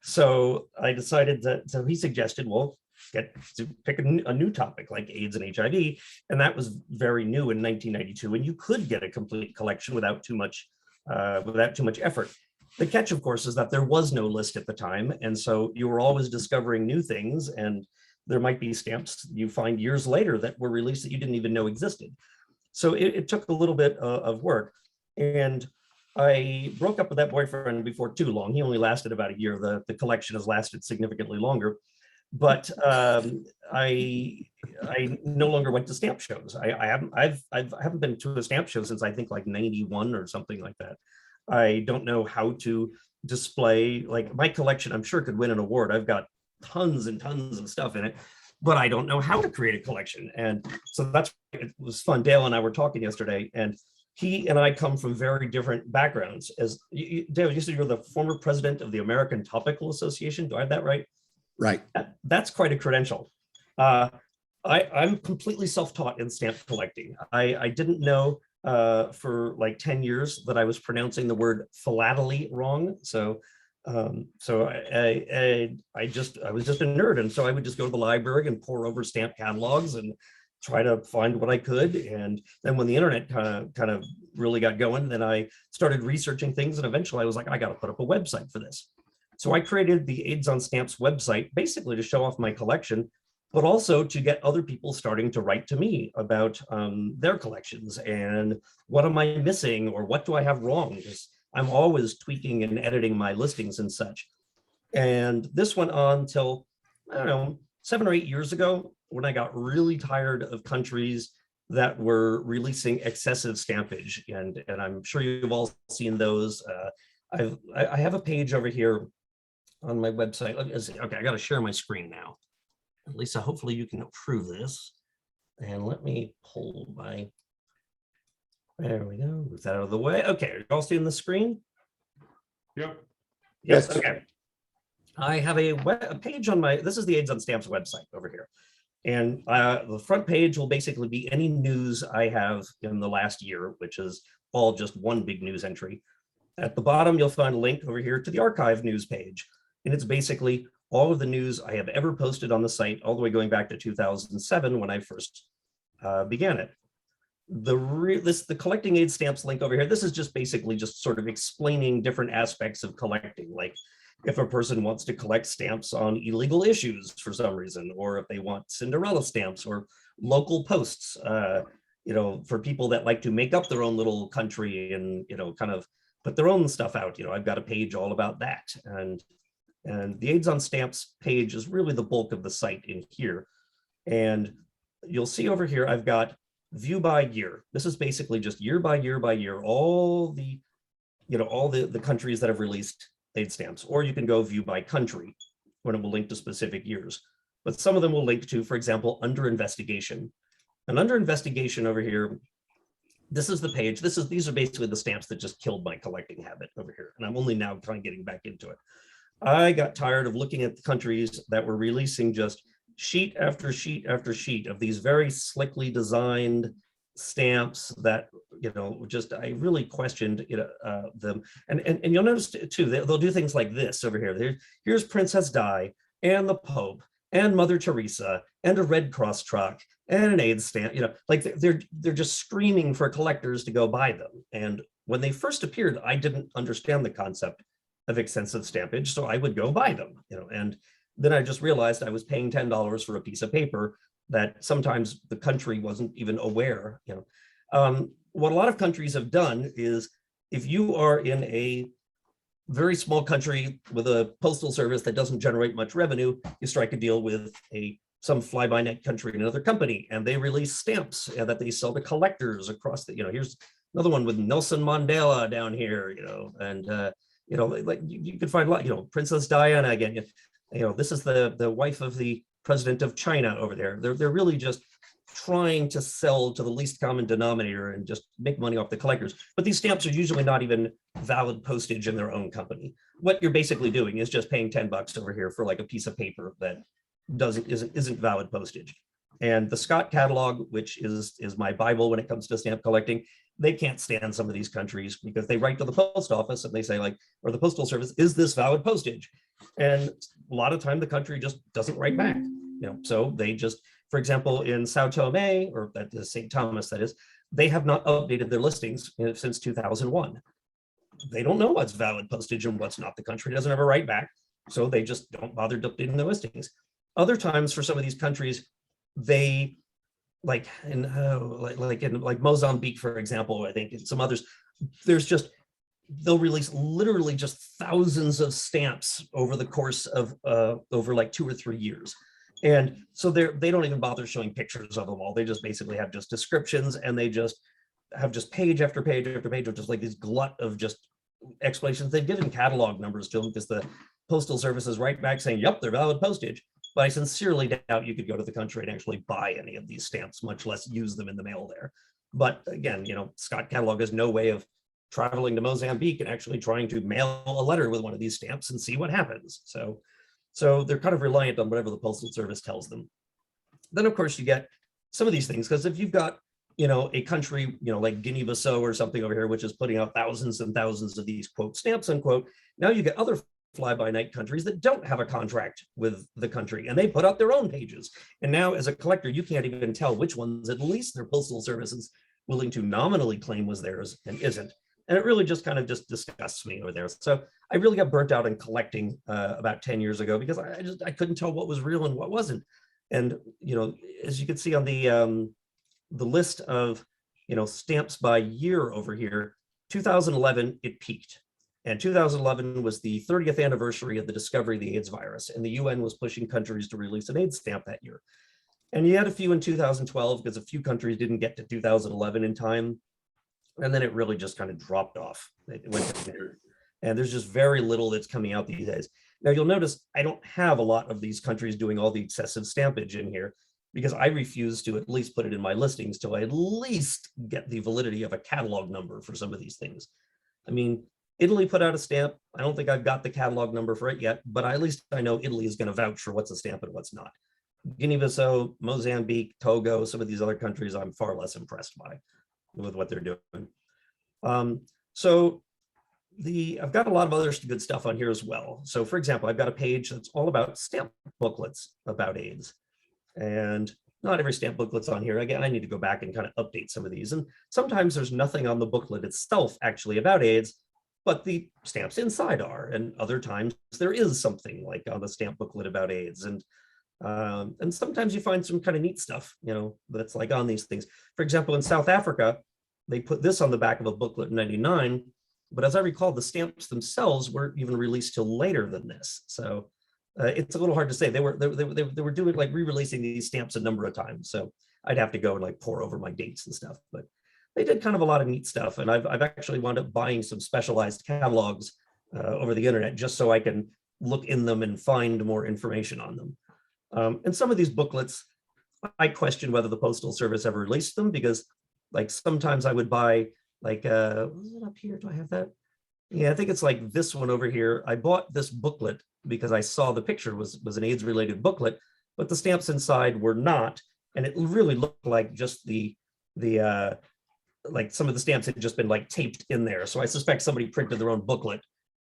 So I decided that, so he suggested, well, pick a new topic like AIDS and HIV. And that was very new in 1992. And you could get a complete collection without too much effort. The catch, of course, is that there was no list at the time. And so you were always discovering new things, and there might be stamps you find years later that were released that you didn't even know existed. So it took a little bit of work. And I broke up with that boyfriend before too long. He only lasted about a year. The collection has lasted significantly longer. But I I no longer went to stamp shows. I haven't been to a stamp show since I think like 91 or something like that. I don't know how to display like my collection. I'm sure could win an award. I've got tons and tons of stuff in it, but I don't know how to create a collection. And so that's, it was fun. Dale and I were talking yesterday, and he and I come from very different backgrounds. As Dale, you said you're the former president of the American Topical Association. Do I have that right? Right. That's quite a credential. I'm completely self-taught in stamp collecting. I didn't know for like 10 years that I was pronouncing the word philately wrong. So I was just a nerd, and so I would just go to the library and pore over stamp catalogs and try to find what I could. And then when the internet kind of really got going, then I started researching things, and eventually I was like, I got to put up a website for this. So I created the AIDS on Stamps website basically to show off my collection, but also to get other people starting to write to me about their collections and what am I missing or what do I have wrong? Because I'm always tweaking and editing my listings and such. And this went on till, I don't know, 7 or 8 years ago, when I got really tired of countries that were releasing excessive stampage. And I'm sure you've all seen those. I have a page over here on my website. Okay, I got to share my screen now. Lisa, hopefully you can approve this. And let me pull my, there we go, move that out of the way. Okay, are you all seeing the screen? Yep. Yes, Yes. okay. I have a page on my, this is the AIDS on Stamps website over here. And the front page will basically be any news I have in the last year, which is all just one big news entry. At the bottom, you'll find a link over here to the archive news page. And it's basically all of the news I have ever posted on the site, all the way going back to 2007 when I first began it. The collecting AIDS stamps link over here, this is just basically just sort of explaining different aspects of collecting, like if a person wants to collect stamps on illegal issues for some reason, or if they want Cinderella stamps or local posts, you know, for people that like to make up their own little country and, you know, kind of put their own stuff out. You know, I've got a page all about that. And the AIDS on Stamps page is really the bulk of the site in here. And you'll see over here, I've got view by year. This is basically just year by year by year, all the, you know, all the countries that have released AIDS stamps, or you can go view by country when it will link to specific years. But some of them will link to, for example, under investigation. And under investigation over here, this is the page. These are basically the stamps that just killed my collecting habit over here. And I'm only now kind of getting back into it. I got tired of looking at the countries that were releasing just sheet after sheet after sheet of these very slickly designed stamps that, you know, just, I really questioned, you know, them. And you'll notice too, they'll do things like this over here. Here's Princess Di and the Pope and Mother Teresa and a Red Cross truck and an AIDS stamp, you know, like they're just screaming for collectors to go buy them. And when they first appeared, I didn't understand the concept of extensive stampage, so I would go buy them, you know, and then I just realized I was paying $10 for a piece of paper that sometimes the country wasn't even aware, you know. What a lot of countries have done is, if you are in a very small country with a postal service that doesn't generate much revenue, you strike a deal with some fly-by-night country, another company, and they release stamps that they sell to collectors across the, you know, here's another one with Nelson Mandela down here, you know, and you know, like you could find a lot, you know, Princess Diana again, you know, this is the wife of the president of China over there. They're really just trying to sell to the least common denominator and just make money off the collectors. But these stamps are usually not even valid postage in their own company. What you're basically doing is just paying $10 over here for like a piece of paper that isn't valid postage. And the Scott catalog, which is my Bible when it comes to stamp collecting, they can't stand some of these countries because they write to the post office and they say, like, or the postal service, is this valid postage? And a lot of time the country just doesn't write back, you know, so they just, for example, in Sao Tome, or that is St. Thomas, that is, they have not updated their listings since 2001. They don't know what's valid postage and what's not. The country doesn't ever write back, so they just don't bother updating their listings. Other times for some of these countries, they, like in Mozambique, for example, I think, and some others, there's just, they'll release literally just thousands of stamps over the course of over like 2 or 3 years. And so they don't even bother showing pictures of them all. They just basically have just descriptions, and they just have just page after page after page of just like this glut of just explanations. They've given catalog numbers to them because the Postal Service is right back saying, yep, they're valid postage. But I sincerely doubt you could go to the country and actually buy any of these stamps, much less use them in the mail there. But again, Scott Catalog has no way of traveling to Mozambique and actually trying to mail a letter with one of these stamps and see what happens. So they're kind of reliant on whatever the Postal Service tells them. Then, of course, you get some of these things, because if you've got, a country, like Guinea-Bissau or something over here, which is putting out thousands and thousands of these, quote, stamps, unquote, now you get other fly-by-night countries that don't have a contract with the country, and they put out their own pages. And now, as a collector, you can't even tell which ones at least their Postal Service is willing to nominally claim was theirs and isn't. And it really just kind of just disgusts me over there. So I really got burnt out in collecting about 10 years ago, because I couldn't tell what was real and what wasn't. And, as you can see on the list of, stamps by year over here, 2011, it peaked. And 2011 was the 30th anniversary of the discovery of the AIDS virus. And the UN was pushing countries to release an AIDS stamp that year. And you had a few in 2012, because a few countries didn't get to 2011 in time. And then it really just kind of dropped off. It went to there. And there's just very little that's coming out these days. Now, you'll notice I don't have a lot of these countries doing all the excessive stampage in here, because I refuse to at least put it in my listings till I at least get the validity of a catalog number for some of these things. I mean, Italy put out a stamp. I don't think I've got the catalog number for it yet, but at least I know Italy is going to vouch for what's a stamp and what's not. Guinea-Bissau, Mozambique, Togo, some of these other countries I'm far less impressed by with what they're doing. So I've got a lot of other good stuff on here as well. So for example, I've got a page that's all about stamp booklets about AIDS. And not every stamp booklet's on here. Again, I need to go back and kind of update some of these. And sometimes there's nothing on the booklet itself actually about AIDS, but the stamps inside are. And other times there is something like on the stamp booklet about AIDS. And sometimes you find some kind of neat stuff, that's like on these things. For example, in South Africa, they put this on the back of a booklet in '99, but as I recall, the stamps themselves weren't even released till later than this. So it's a little hard to say. They were doing like re-releasing these stamps a number of times. So I'd have to go and like pour over my dates and stuff, but they did kind of a lot of neat stuff. And I've actually wound up buying some specialized catalogs over the internet just so I can look in them and find more information on them. And some of these booklets, I question whether the Postal Service ever released them, because like sometimes I would buy like, was it up here? Do I have that? Yeah, I think it's like this one over here. I bought this booklet because I saw the picture was an AIDS related booklet, but the stamps inside were not. And it really looked like just like some of the stamps had just been like taped in there. So I suspect somebody printed their own booklet,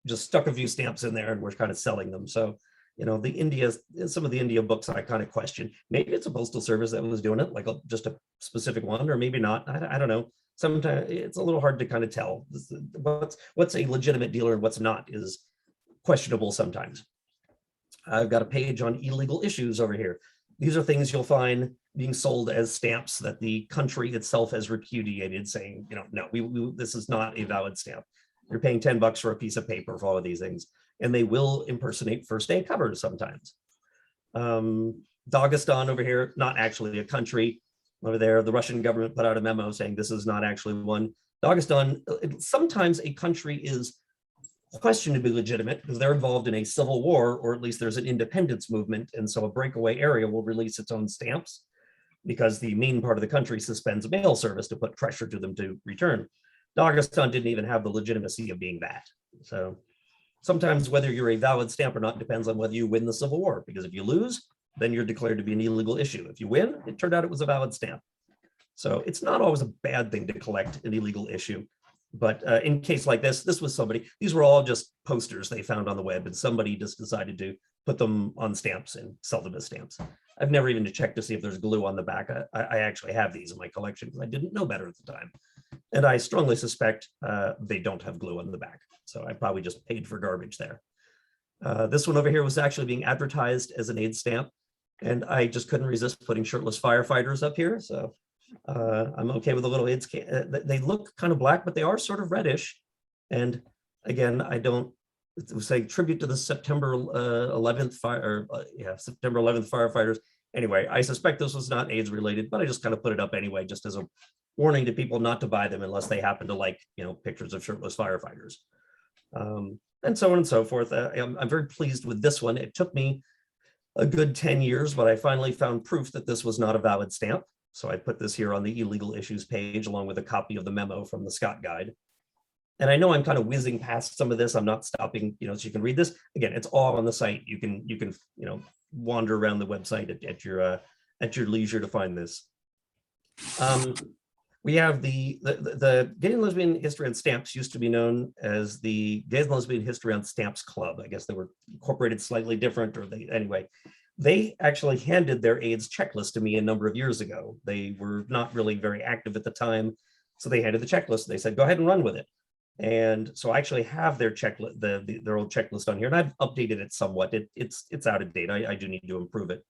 just stuck a few stamps in there and we're kind of selling them. So, some of the India books I kind of question. Maybe it's a Postal Service that was doing it, like just a specific one, or maybe not. I don't know. Sometimes it's a little hard to kind of tell. What's a legitimate dealer and what's not is questionable sometimes. I've got a page on illegal issues over here. These are things you'll find being sold as stamps that the country itself has repudiated, saying, no, this is not a valid stamp. You're paying $10 for a piece of paper for all of these things. And they will impersonate first aid covers sometimes. Dagestan over here, not actually a country. Over there, the Russian government put out a memo saying this is not actually one. Dagestan, sometimes a country is questioned to be legitimate because they're involved in a civil war, or at least there's an independence movement. And so a breakaway area will release its own stamps because the main part of the country suspends mail service to put pressure to them to return. Dagestan didn't even have the legitimacy of being that. So sometimes whether you're a valid stamp or not depends on whether you win the Civil War, because if you lose, then you're declared to be an illegal issue. If you win, it turned out it was a valid stamp. So it's not always a bad thing to collect an illegal issue. But in case like this was somebody, these were all just posters they found on the web, and somebody just decided to put them on stamps and sell them as stamps. I've never even checked to see if there's glue on the back. I actually have these in my collection because I didn't know better at the time. And I strongly suspect they don't have glue on the back. So I probably just paid for garbage there. This one over here was actually being advertised as an AIDS stamp, and I just couldn't resist putting shirtless firefighters up here. So I'm okay with a little AIDS. They look kind of black, but they are sort of reddish. And again, I don't it was saying tribute to the September 11th fire, September 11th firefighters. Anyway, I suspect this was not AIDS related, but I just kind of put it up anyway, just as a warning to people not to buy them unless they happen to like, pictures of shirtless firefighters. And so on and so forth. I'm very pleased with this one. It took me a good 10 years, but I finally found proof that this was not a valid stamp. So I put this here on the illegal issues page, along with a copy of the memo from the Scott Guide. And I know I'm kind of whizzing past some of this. I'm not stopping, so you can read this. Again, it's all on the site. You can wander around the website at your leisure to find this. We have the Gay and Lesbian History on Stamps used to be known as the Gay and Lesbian History on Stamps Club. I guess they were incorporated slightly different, or they actually handed their AIDS checklist to me a number of years ago. They were not really very active at the time, so they handed the checklist. They said, go ahead and run with it. And so I actually have their checklist, their old checklist on here, and I've updated it somewhat. It's out of date. I do need to improve it.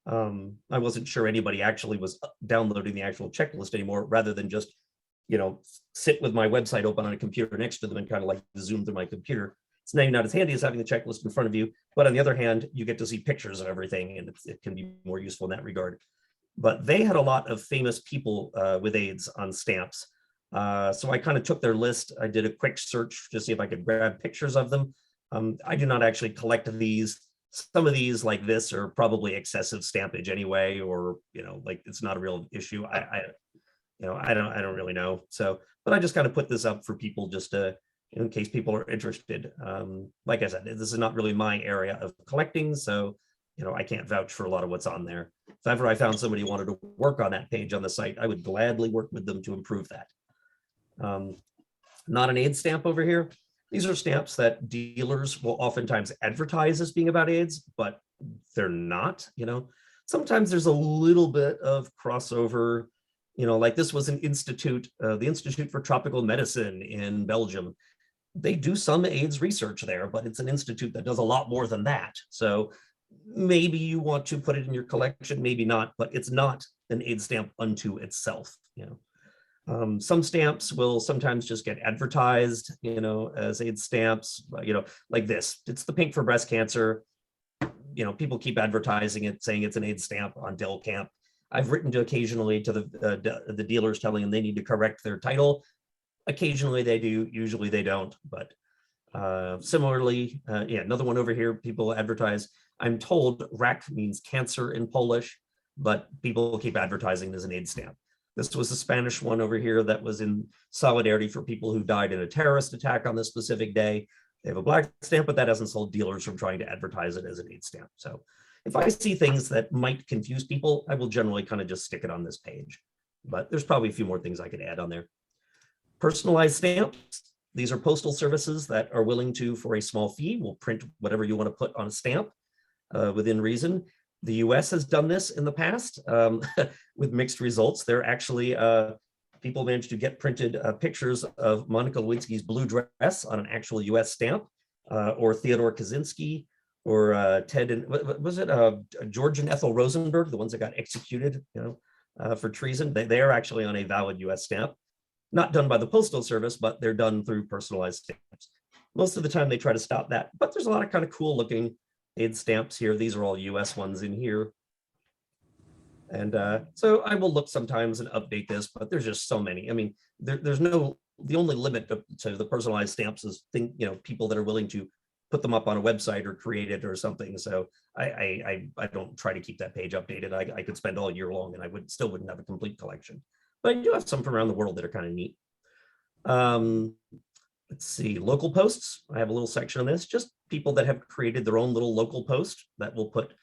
I wasn't sure anybody actually was downloading the actual checklist anymore, rather than just, sit with my website open on a computer next to them and kind of like zoom through my computer. It's maybe not as handy as having the checklist in front of you, but on the other hand, you get to see pictures of everything, and it can be more useful in that regard. But they had a lot of famous people with AIDS on stamps. So I kind of took their list. I did a quick search to see if I could grab pictures of them. I do not actually collect these. Some of these, like this, are probably excessive stampage anyway, or like it's not a real issue. I don't really know. So, but I just kind of put this up for people just to, in case people are interested. Like I said, this is not really my area of collecting, so I can't vouch for a lot of what's on there. If ever I found somebody who wanted to work on that page on the site, I would gladly work with them to improve that. Not an AIDS stamp over here. These are stamps that dealers will oftentimes advertise as being about AIDS, but they're not. Sometimes there's a little bit of crossover. Like this was an institute, the Institute for Tropical Medicine in Belgium. They do some AIDS research there, but it's an institute that does a lot more than that. So maybe you want to put it in your collection, maybe not, but it's not an AIDS stamp unto itself. Some stamps will sometimes just get advertised, as AIDS stamps, like this. It's the pink for breast cancer. People keep advertising it, saying it's an AIDS stamp on Del Camp. I've written occasionally to the dealers telling them they need to correct their title. Occasionally they do, usually they don't. But similarly, another one over here, people advertise. I'm told rak means cancer in Polish, but people keep advertising it as an AIDS stamp. This was a Spanish one over here that was in solidarity for people who died in a terrorist attack on this specific day. They have a black stamp, but that hasn't sold dealers from trying to advertise it as an AIDS stamp. So if I see things that might confuse people, I will generally kind of just stick it on this page. But there's probably a few more things I could add on there. Personalized stamps. These are postal services that are willing to, for a small fee, will print whatever you want to put on a stamp within reason. The US has done this in the past with mixed results. There actually, people managed to get printed pictures of Monica Lewinsky's blue dress on an actual US stamp, or Theodore Kaczynski, or Ted and, was it George and Ethel Rosenberg, the ones that got executed for treason? They are actually on a valid US stamp, not done by the Postal Service, but they're done through personalized stamps. Most of the time they try to stop that, but there's a lot of kind of cool looking AIDS stamps here. These are all US ones in here. And so I will look sometimes and update this, but there's just so many. I mean, there's no, the only limit to the personalized stamps is people that are willing to put them up on a website or create it or something. So I don't try to keep that page updated. I could spend all year long and I still wouldn't have a complete collection, but I do have some from around the world that are kind of neat. Let's see, local posts. I have a little section on this, just people that have created their own little local post that will put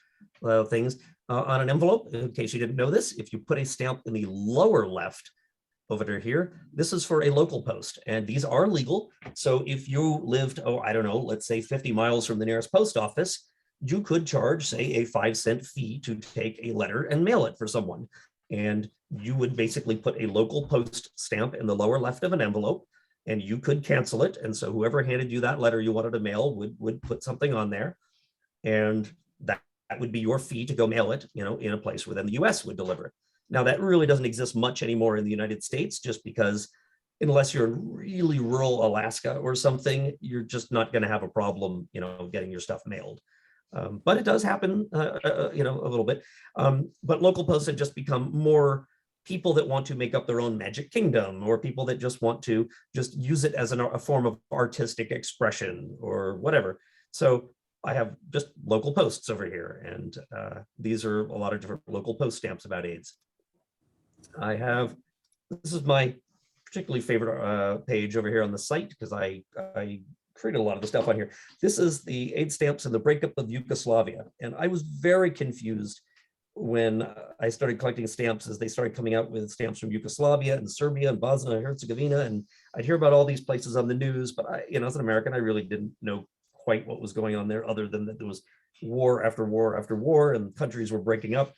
things on an envelope. In case you didn't know this, if you put a stamp in the lower left over here, this is for a local post, and these are legal. So if you lived, I don't know, let's say 50 miles from the nearest post office, you could charge, say, a 5-cent fee to take a letter and mail it for someone. And you would basically put a local post stamp in the lower left of an envelope, and you could cancel it. And so whoever handed you that letter you wanted to mail would put something on there, and that would be your fee to go mail it, in a place where then the US would deliver it. Now that really doesn't exist much anymore in the United States, just because unless you're in really rural Alaska or something, you're just not going to have a problem, getting your stuff mailed. But it does happen, a little bit. But local posts have just become more people that want to make up their own magic kingdom, or people that just want to just use it as a form of artistic expression or whatever. So I have just local posts over here, and these are a lot of different local post stamps about AIDS. This is my particularly favorite page over here on the site, because I created a lot of the stuff on here. This is the AIDS stamps and the breakup of Yugoslavia. And I was very confused when I started collecting stamps, as they started coming out with stamps from Yugoslavia and Serbia and Bosnia and Herzegovina. And I'd hear about all these places on the news, but as an American, I really didn't know quite what was going on there, other than that there was war after war after war and countries were breaking up.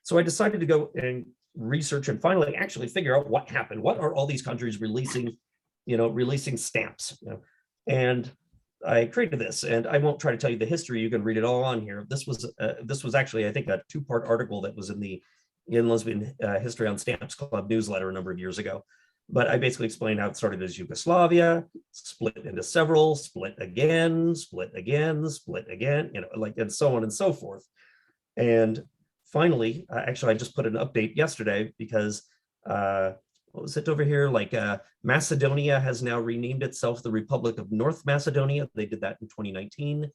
So I decided to go and research and finally actually figure out what happened. What are all these countries releasing stamps? And I created this, and I won't try to tell you the history. You can read it all on here. This was actually, I think, a 2-part article that was in the Lesbian History on Stamps Club newsletter a number of years ago. But I basically explained how it started as Yugoslavia, split into several, split again, split again, split again, and so on and so forth. And finally, actually, I just put an update yesterday, because what was it over here? Macedonia has now renamed itself the Republic of North Macedonia. They did that in 2019.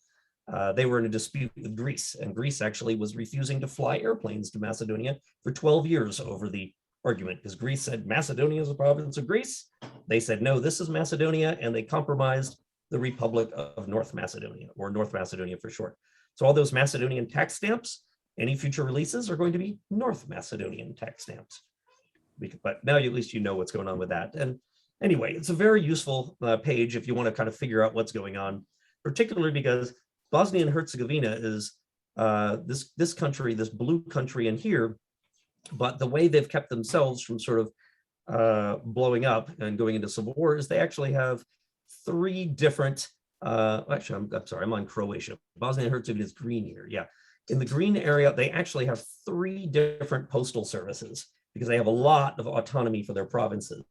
They were in a dispute with Greece, and Greece actually was refusing to fly airplanes to Macedonia for 12 years over the argument, because Greece said Macedonia is a province of Greece. They said, no, this is Macedonia, and they compromised the Republic of North Macedonia, or North Macedonia for short. So all those Macedonian tax stamps, any future releases are going to be North Macedonian tax stamps. But now at least you know what's going on with that. And anyway, it's a very useful page if you want to kind of figure out what's going on, particularly because Bosnia and Herzegovina is this country, this blue country in here, but the way they've kept themselves from sort of blowing up and going into civil war is they actually have 3 different, actually, I'm sorry, I'm on Croatia. Bosnia and Herzegovina is green here, yeah. In the green area, they actually have 3 different postal services, because they have a lot of autonomy for their provinces.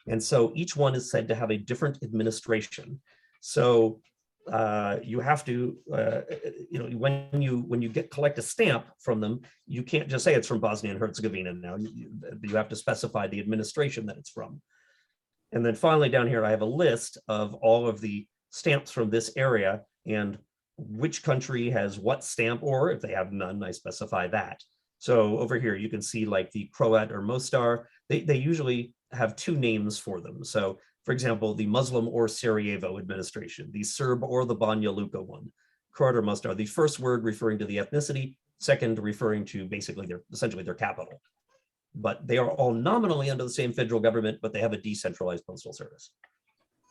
And so each one is said to have a different administration. So you have to, when you collect a stamp from them, you can't just say it's from Bosnia and Herzegovina now. You have to specify the administration that it's from. And then finally down here, I have a list of all of the stamps from this area and which country has what stamp, or if they have none, I specify that. So over here, you can see like the Croat or Mostar, they usually have 2 names for them. So for example, the Muslim or Sarajevo administration, the Serb or the Banja Luka one, Croat or Mostar, the first word referring to the ethnicity, second referring to basically essentially their capital. But they are all nominally under the same federal government, but they have a decentralized postal service.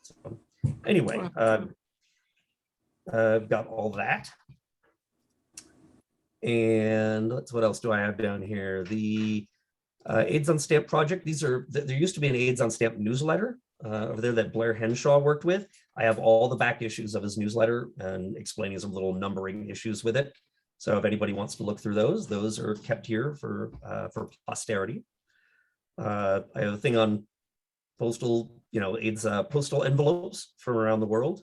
So anyway, I've got all that. And what else do I have down here? The AIDS on Stamp project. There used to be an AIDS on Stamp newsletter over there that Blair Henshaw worked with. I have all the back issues of his newsletter and explaining some little numbering issues with it. So if anybody wants to look through those are kept here for posterity. I have a thing on postal, AIDS postal envelopes from around the world.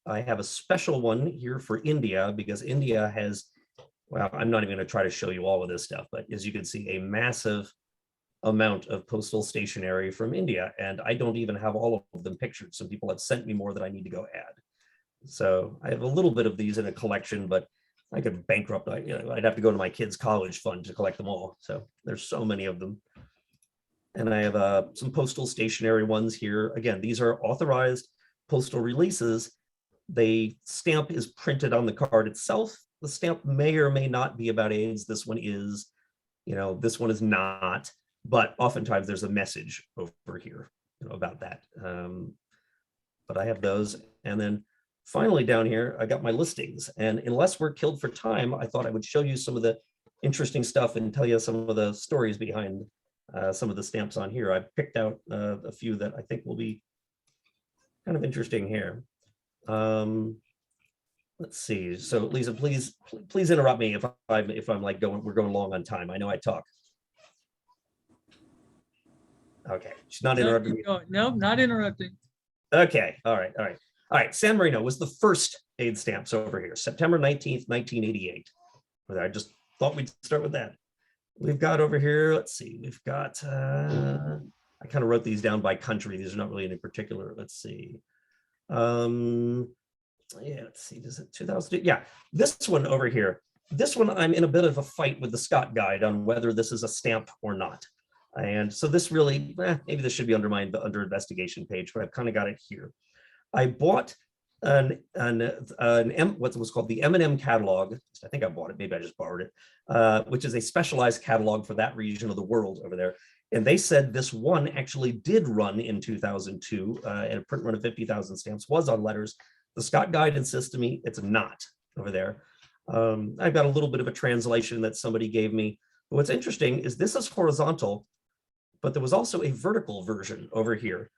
I have a special one here for India, because India has, well, I'm not even going to try to show you all of this stuff, but as you can see, a massive amount of postal stationery from India, and I don't even have all of them pictured. Some people have sent me more that I need to go add. So I have a little bit of these in a collection, but I could bankrupt. I'd have to go to my kids' college fund to collect them all. So there's so many of them. And I have some postal stationery ones here. Again, these are authorized postal releases. The stamp is printed on the card itself. The stamp may or may not be about AIDS. This one is, this one is not, but oftentimes there's a message over here, about that. But I have those. And then finally down here, I got my listings. And unless we're killed for time, I thought I would show you some of the interesting stuff and tell you some of the stories behind some of the stamps on here. I picked out a few that I think will be kind of interesting here. Let's see. So Lisa, please interrupt me if I'm like we're going long on time. I know I talk. Okay, she's not No, interrupting me. keep going. No, not interrupting. Okay, all right, all right. All right, San Marino was the first AIDS stamps over here, September 19th, 1988. I just thought we'd start with that. We've got over here, let's see, we've got, I kind of wrote these down by country. These are not really any particular, let's see. Yeah, let's see, is it 2000? Yeah, this one over here. This one, I'm in a bit of a fight with the Scott Guide on whether this is a stamp or not. And so this really, maybe this should be under my under investigation page, but I've kind of got it here. I bought what was called the M&M catalog. I think I bought it, maybe I just borrowed it, which is a specialized catalog for that region of the world over there. And they said this one actually did run in 2002, and a print run of 50,000 stamps was on letters. The Scott Guide insists to me it's not over there. I've got a little bit of a translation that somebody gave me. But what's interesting is this is horizontal, but there was also a vertical version over here.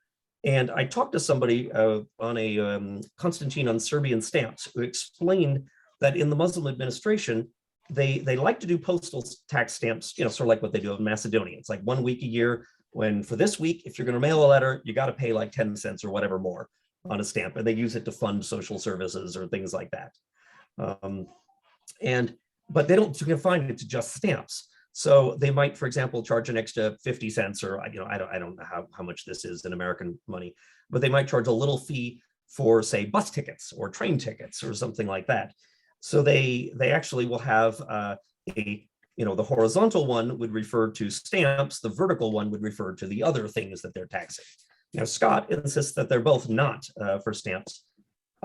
And I talked to somebody on a Constantine on Serbian stamps who explained that in the Muslim administration, they like to do postal tax stamps, sort of like what they do in Macedonia. It's like 1 week a year, when for this week, if you're going to mail a letter, you got to pay like 10 cents or whatever more on a stamp, and they use it to fund social services or things like that. But they don't confine it to just stamps. So they might, for example, charge an extra 50 cents, or I don't know how much this is in American money, but they might charge a little fee for, say, bus tickets or train tickets or something like that. So they actually will have the horizontal one would refer to stamps, the vertical one would refer to the other things that they're taxing. Now, Scott insists that they're both not for stamps.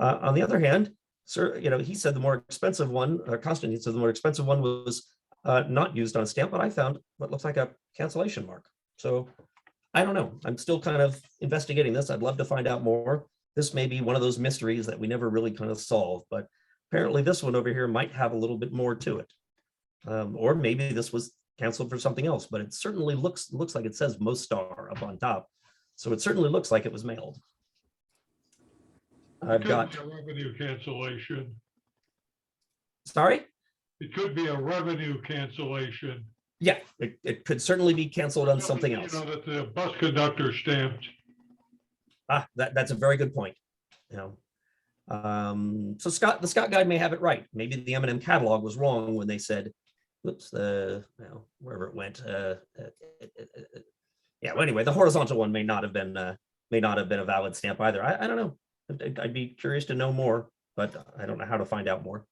On the other hand, sir, he said the more expensive one, Constantine said the more expensive one was not used on a stamp, but I found what looks like a cancellation mark. So I don't know. I'm still kind of investigating this. I'd love to find out more. This may be one of those mysteries that we never really kind of solve, but apparently this one over here might have a little bit more to it. Or maybe this was canceled for something else, but it certainly looks like it says Most Star up on top. So it certainly looks like it was mailed. I've got a revenue cancellation. Sorry? It could be a revenue cancellation. Yeah, it could certainly be canceled on something else. That the bus conductor stamped. That's a very good point. So the Scott Guide may have it right. Maybe the M&M catalog was wrong when they said, "Whoops," wherever it went. Yeah. Well, anyway, the horizontal one may not have been a valid stamp either. I don't know. I'd be curious to know more, but I don't know how to find out more.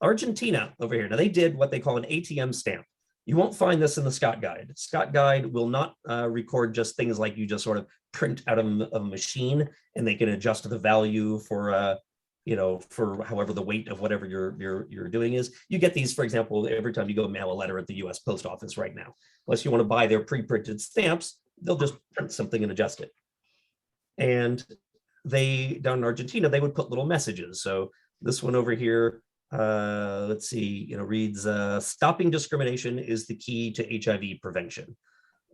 Argentina over here. Now they did what they call an ATM stamp. You won't find this in the Scott Guide. Scott Guide will not record just things like you just sort of print out of a machine and they can adjust the value for for however the weight of whatever you're doing is. You get these, for example, every time you go mail a letter at the US Post Office right now. Unless you want to buy their pre-printed stamps, they'll just print something and adjust it. And they, down in Argentina, they would put little messages. So this one over here, let's see, reads, stopping discrimination is the key to HIV prevention.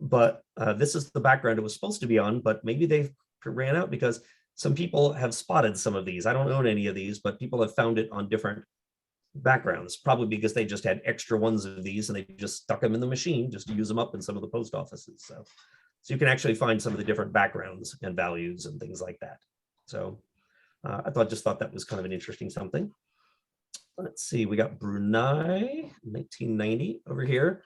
But this is the background it was supposed to be on, but maybe they ran out because some people have spotted some of these. I don't own any of these, but people have found it on different backgrounds, probably because they just had extra ones of these and they just stuck them in the machine just to use them up in some of the post offices. So you can actually find some of the different backgrounds and values and things like that. So I just thought that was kind of an interesting something. Let's see, we got Brunei, 1990 over here.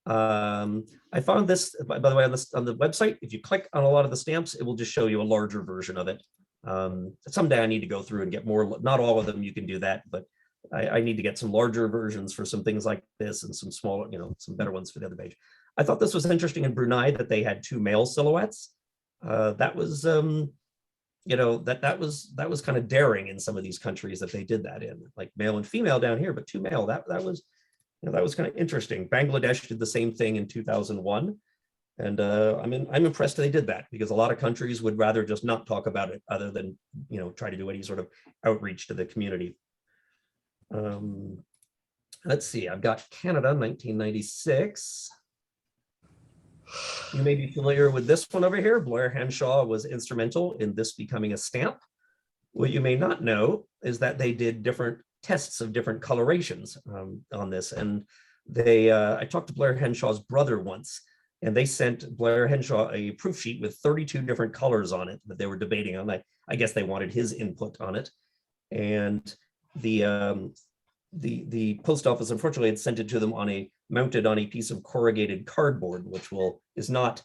I found this, by the way, on the website. If you click on a lot of the stamps, it will just show you a larger version of it. Someday I need to go through and get more, not all of them you can do that, but I need to get some larger versions for some things like this and some smaller, some better ones for the other page. I thought this was interesting in Brunei that they had two male silhouettes. That was, that was kind of daring in some of these countries that they did that in, like male and female down here, but two male. That was kind of interesting. Bangladesh did the same thing in 2001, and I'm impressed they did that because a lot of countries would rather just not talk about it other than try to do any sort of outreach to the community. Let's see, I've got Canada, 1996. You may be familiar with this one over here. Blair Henshaw was instrumental in this becoming a stamp. What you may not know is that they did different tests of different colorations on this. And I talked to Blair Henshaw's brother once, And they sent Blair Henshaw a proof sheet with 32 different colors on it that they were debating on. I guess they wanted his input on it. And the post office unfortunately had sent it to them mounted on a piece of corrugated cardboard, which is not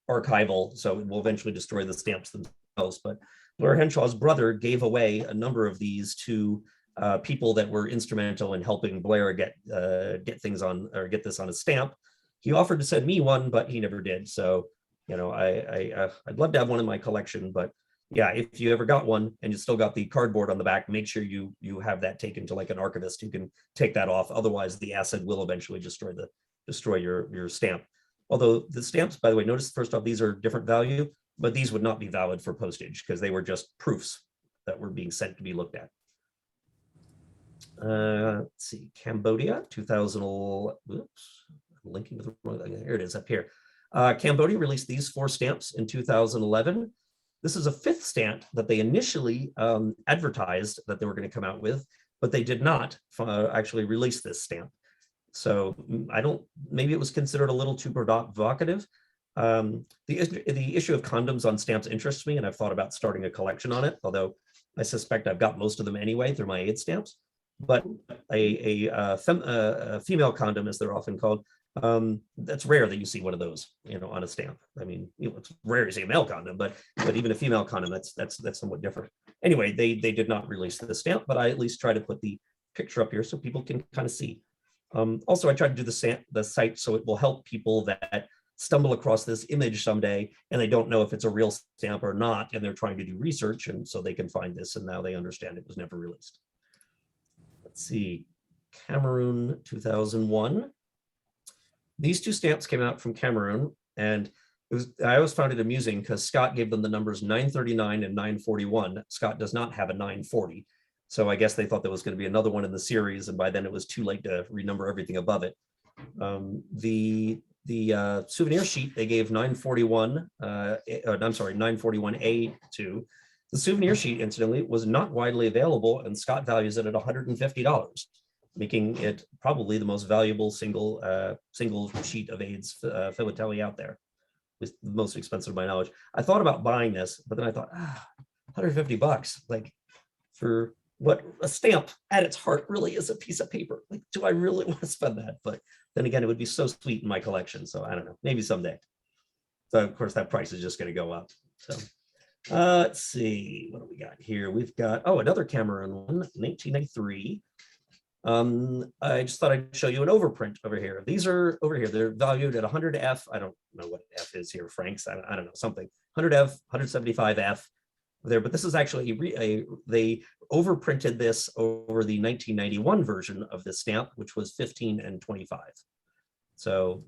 archival, so it will eventually destroy the stamps themselves. But Blair Henshaw's brother gave away a number of these to people that were instrumental in helping Blair get things on, or get this on a stamp. He offered to send me one, but he never did. So, you know, I'd love to have one in my collection, but yeah, if you ever got one and you still got the cardboard on the back, make sure you have that taken to like an archivist who can take that off. Otherwise, the acid will eventually destroy your stamp. Although the stamps, by the way, notice first off, these are different value, but these would not be valid for postage because they were just proofs that were being sent to be looked at. Let's see, Cambodia, 2000. Oops, I'm linking to the wrong thing. Here it is up here. Cambodia released these 4 stamps in 2011. This is a 5th stamp that they initially advertised that they were going to come out with, but they did not actually release this stamp. So maybe it was considered a little too provocative. The issue of condoms on stamps interests me, and I've thought about starting a collection on it, although I suspect I've got most of them anyway through my AIDS stamps. But a female condom, as they're often called, that's rare that you see one of those, you know, on a stamp. I mean, you know, it's rare to see a male condom, but even a female condom, that's somewhat different. Anyway, they did not release the stamp, but I at least try to put the picture up here so people can kind of see. Also, I tried to do the site so it will help people that stumble across this image someday and they don't know if it's a real stamp or not, and they're trying to do research, and so they can find this, and now they understand it was never released. Let's see, Cameroon 2001. These 2 stamps came out from Cameroon, and I always found it amusing because Scott gave them the numbers 939 and 941. Scott does not have a 940. So I guess they thought there was going to be another one in the series, and by then it was too late to renumber everything above it. The souvenir sheet, they gave 941, I'm sorry, 941A to. The souvenir sheet, incidentally, was not widely available, and Scott values it at $150, making it probably the most valuable single sheet of AIDS philately out there. It was the most expensive to my knowledge. I thought about buying this, but then I thought, $150, like for what a stamp at its heart really is a piece of paper. Like, do I really want to spend that? But then again, it would be so sweet in my collection. So I don't know, maybe someday. So of course that price is just going to go up. So let's see, what do we got here? We've got, another Cameroon one, 1993. I just thought I'd show you an overprint over here. These are over here. They're valued at 100F. I don't know what F is here, Franks. I don't know, something. 100F, 175F there, but this is actually they overprinted this over the 1991 version of this stamp, which was 15 and 25. So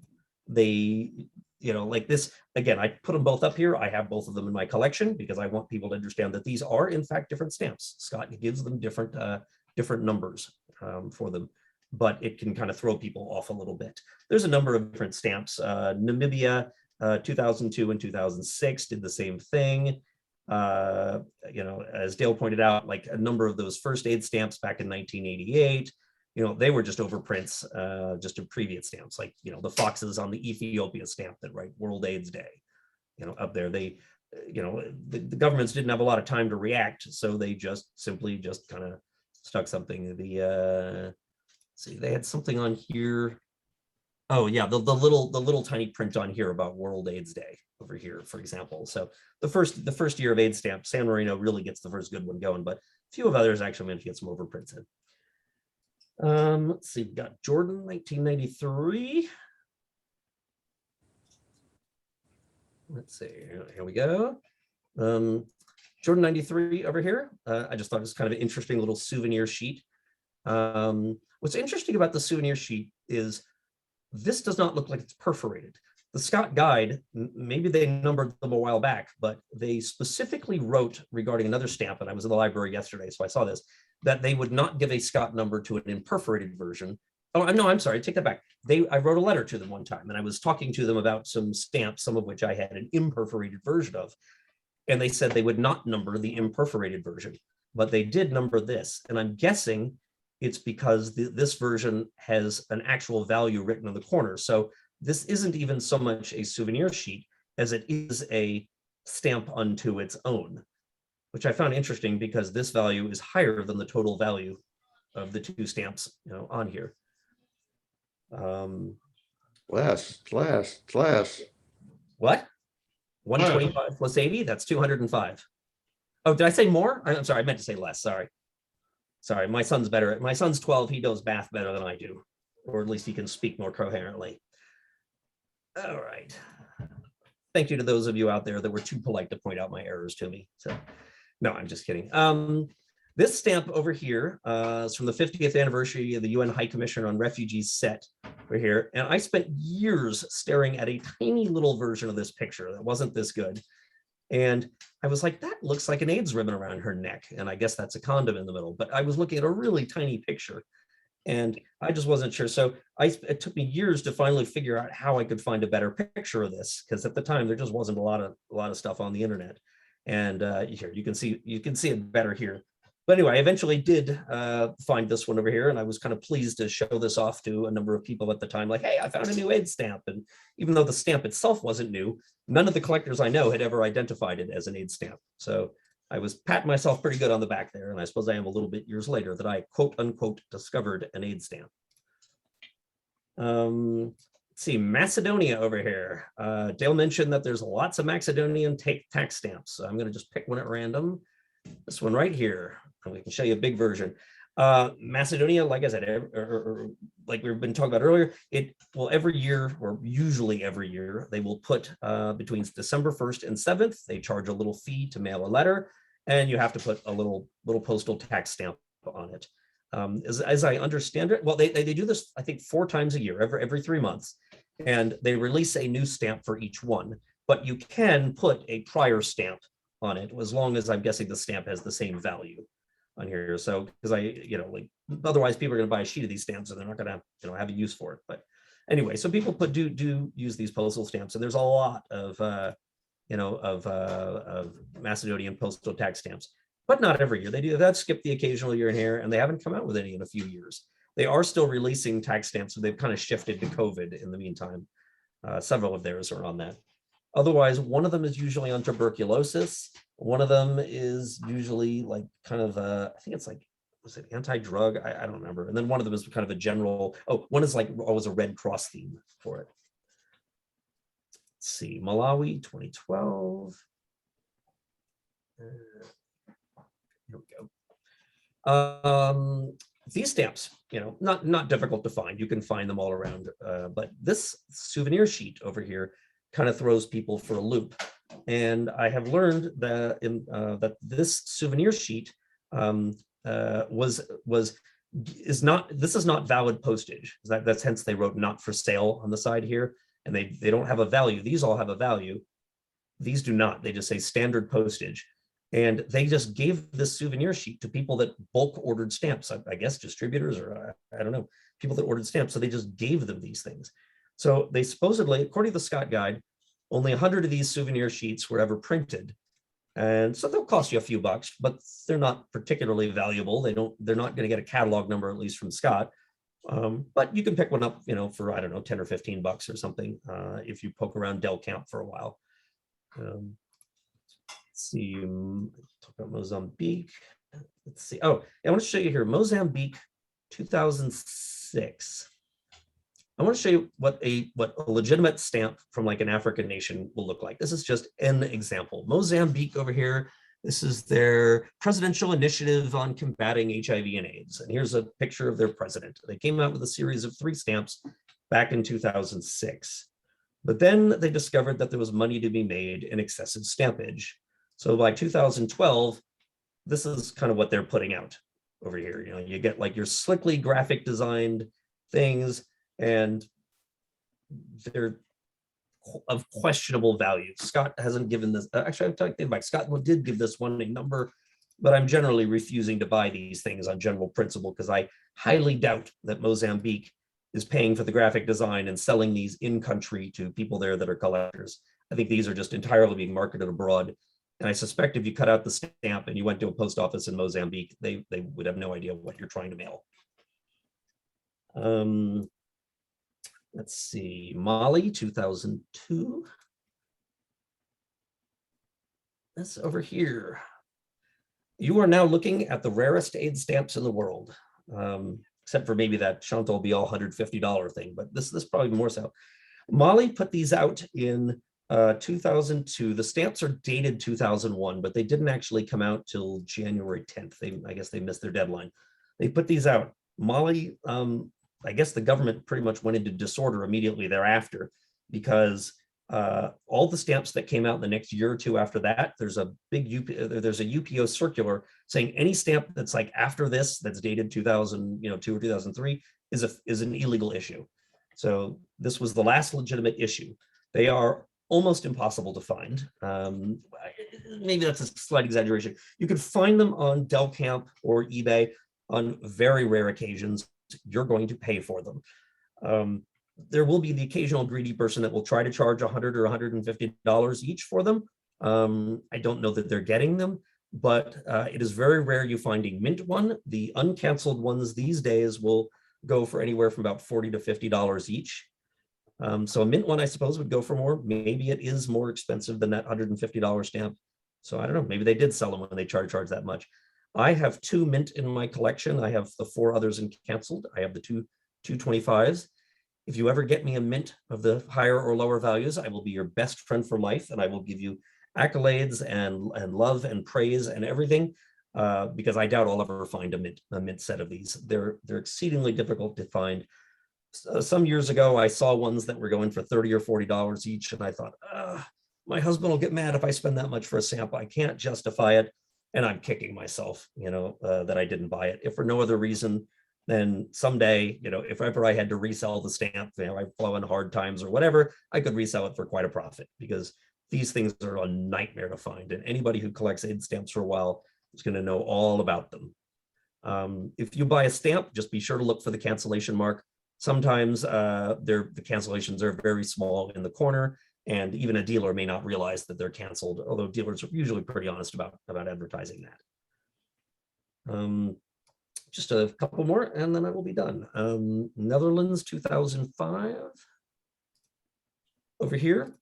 they, you know, like this, again, I put them both up here. I have both of them in my collection because I want people to understand that these are in fact different stamps. Scott gives them different numbers for them, but it can kind of throw people off a little bit. There's a number of different stamps. Namibia, 2002 and 2006 did the same thing. You know, as Dale pointed out, like a number of those first aid stamps back in 1988, you know, they were just overprints, just in previous stamps, like, you know, the foxes on the Ethiopia stamp that write World AIDS Day, you know, up there. They, you know, the governments didn't have a lot of time to react, so they just simply just kind of stuck something. See, they had something on here. Oh yeah, the little tiny print on here about World AIDS Day over here, for example. So the first year of AIDS stamp, San Marino really gets the first good one going, but a few of others actually managed to get some overprints in. Let's see, we got Jordan 1993. Let's see, here we go. Jordan 93 over here. I just thought it was kind of an interesting little souvenir sheet. What's interesting about the souvenir sheet is this does not look like it's perforated. The Scott Guide, maybe they numbered them a while back, but they specifically wrote regarding another stamp, and I was in the library yesterday, so I saw this, that they would not give a Scott number to an imperforated version. Oh, no, I'm sorry, take that back. I wrote a letter to them one time, and I was talking to them about some stamps, some of which I had an imperforated version of, and they said they would not number the imperforated version, but they did number this, and I'm guessing it's because this version has an actual value written in the corner. So this isn't even so much a souvenir sheet as it is a stamp unto its own, which I found interesting because this value is higher than the total value of the two stamps, on here. Less. What? 125 plus 80, that's 205. Oh, did I say more? I'm sorry, I meant to say less, sorry. Sorry, my son's better. My son's 12, he knows math better than I do, or at least he can speak more coherently. All right. Thank you to those of you out there that were too polite to point out my errors to me. So, no, I'm just kidding. This stamp over here is from the 50th anniversary of the UN High Commissioner on Refugees set over here. And I spent years staring at a tiny little version of this picture that wasn't this good. And I was like, that looks like an AIDS ribbon around her neck. And I guess that's a condom in the middle. But I was looking at a really tiny picture and I just wasn't sure. So it took me years to finally figure out how I could find a better picture of this, because at the time there just wasn't a lot of stuff on the internet. And here you can see it better here. But anyway, I eventually did find this one over here, and I was kind of pleased to show this off to a number of people at the time, like, hey, I found a new AIDS stamp. And even though the stamp itself wasn't new, none of the collectors I know had ever identified it as an AIDS stamp. So I was patting myself pretty good on the back there, and I suppose I am a little bit years later that I quote unquote discovered an AIDS stamp. Let's see, Macedonia over here. Dale mentioned that there's lots of Macedonian tax stamps. So I'm going to just pick one at random. This one right here, and we can show you a big version. Macedonia, like I said, like we've been talking about earlier, it will every year, or usually every year, they will put between December 1st and 7th, they charge a little fee to mail a letter, and you have to put a little postal tax stamp on it. As I understand it, well, they do this, I think, 4 times a year, every 3 months, and they release a new stamp for each one, but you can put a prior stamp on it, as long as I'm guessing the stamp has the same value on here. So, because like otherwise people are going to buy a sheet of these stamps and they're not going to, have a use for it. But anyway, so people do use these postal stamps, and there's a lot of Macedonian postal tax stamps, but not every year. They do that, skip the occasional year in here, and they haven't come out with any in a few years. They are still releasing tax stamps, so they've kind of shifted to COVID in the meantime. Several of theirs are on that. Otherwise, one of them is usually on tuberculosis. One of them is usually like kind of, I think it's like, was it anti-drug? I don't remember. And then one of them is kind of a general, one is like always a Red Cross theme for it. Let's see, Malawi, 2012. Here we go. These stamps, not difficult to find. You can find them all around. But this souvenir sheet over here kind of throws people for a loop. And I have learned that that this souvenir sheet this is not valid postage. That's hence they wrote "not for sale" on the side here, and they don't have a value. These all have a value. These do not. They just say standard postage. And they just gave this souvenir sheet to people that bulk ordered stamps, I guess distributors, or I don't know, people that ordered stamps. So they just gave them these things. So they supposedly, according to the Scott Guide, only 100 of these souvenir sheets were ever printed. And so they'll cost you a few bucks, but they're not particularly valuable. They're not going to get a catalog number, at least from Scott. But you can pick one up, for, I don't know, 10 or 15 bucks or something, if you poke around Del Camp for a while. Let's see, talk about Mozambique. Let's see. Oh, I want to show you here, Mozambique, 2006. I want to show you what a legitimate stamp from like an African nation will look like. This is just an example. Mozambique over here. This is their presidential initiative on combating HIV and AIDS. And here's a picture of their president. They came out with a series of 3 stamps back in 2006. But then they discovered that there was money to be made in excessive stampage. So by 2012, this is kind of what they're putting out over here. You get like your slickly graphic designed things, and they're of questionable value. Scott hasn't given this, actually, I'm talking about Scott did give this one a number, but I'm generally refusing to buy these things on general principle because I highly doubt that Mozambique is paying for the graphic design and selling these in country to people there that are collectors. I think these are just entirely being marketed abroad. And I suspect if you cut out the stamp and you went to a post office in Mozambique, they would have no idea what you're trying to mail. let's see, Mali, 2002. That's over here. You are now looking at the rarest AIDS stamps in the world, except for maybe that Chantal Bial $150 thing, but this probably more so. Mali put these out in 2002. The stamps are dated 2001, but they didn't actually come out till January 10th. I guess they missed their deadline. They put these out. Mali, I guess the government pretty much went into disorder immediately thereafter, because all the stamps that came out the next year or two after that, there's a UPO circular saying any stamp that's like after this, that's dated 2002 or 2003, is an illegal issue. So this was the last legitimate issue. They are almost impossible to find. Maybe that's a slight exaggeration. You could find them on Del Camp or eBay on very rare occasions. You're going to pay for them. There will be the occasional greedy person that will try to charge $100 or $150 each for them. I don't know that they're getting them, but it is very rare you find a mint one. The uncanceled ones these days will go for anywhere from about $40 to $50 each. So a mint one, I suppose, would go for more. Maybe it is more expensive than that $150 stamp. So I don't know, maybe they did sell them when they charge that much. I have 2 mint in my collection. I have the 4 others in canceled. I have the 225s. If you ever get me a mint of the higher or lower values, I will be your best friend for life, and I will give you accolades and love and praise and everything, because I doubt I'll ever find a mint set of these. They're exceedingly difficult to find. Some years ago, I saw ones that were going for $30 or $40 each, and I thought, my husband will get mad if I spend that much for a sample. I can't justify it, and I'm kicking myself, that I didn't buy it. If for no other reason, then someday, if ever I had to resell the stamp, I fall in hard times or whatever, I could resell it for quite a profit, because these things are a nightmare to find. And anybody who collects AIDS stamps for a while is going to know all about them. If you buy a stamp, just be sure to look for the cancellation mark. Sometimes the cancellations are very small in the corner, and even a dealer may not realize that they're canceled, although dealers are usually pretty honest about advertising that. Just a couple more, and then I will be done. Netherlands, 2005. Over here,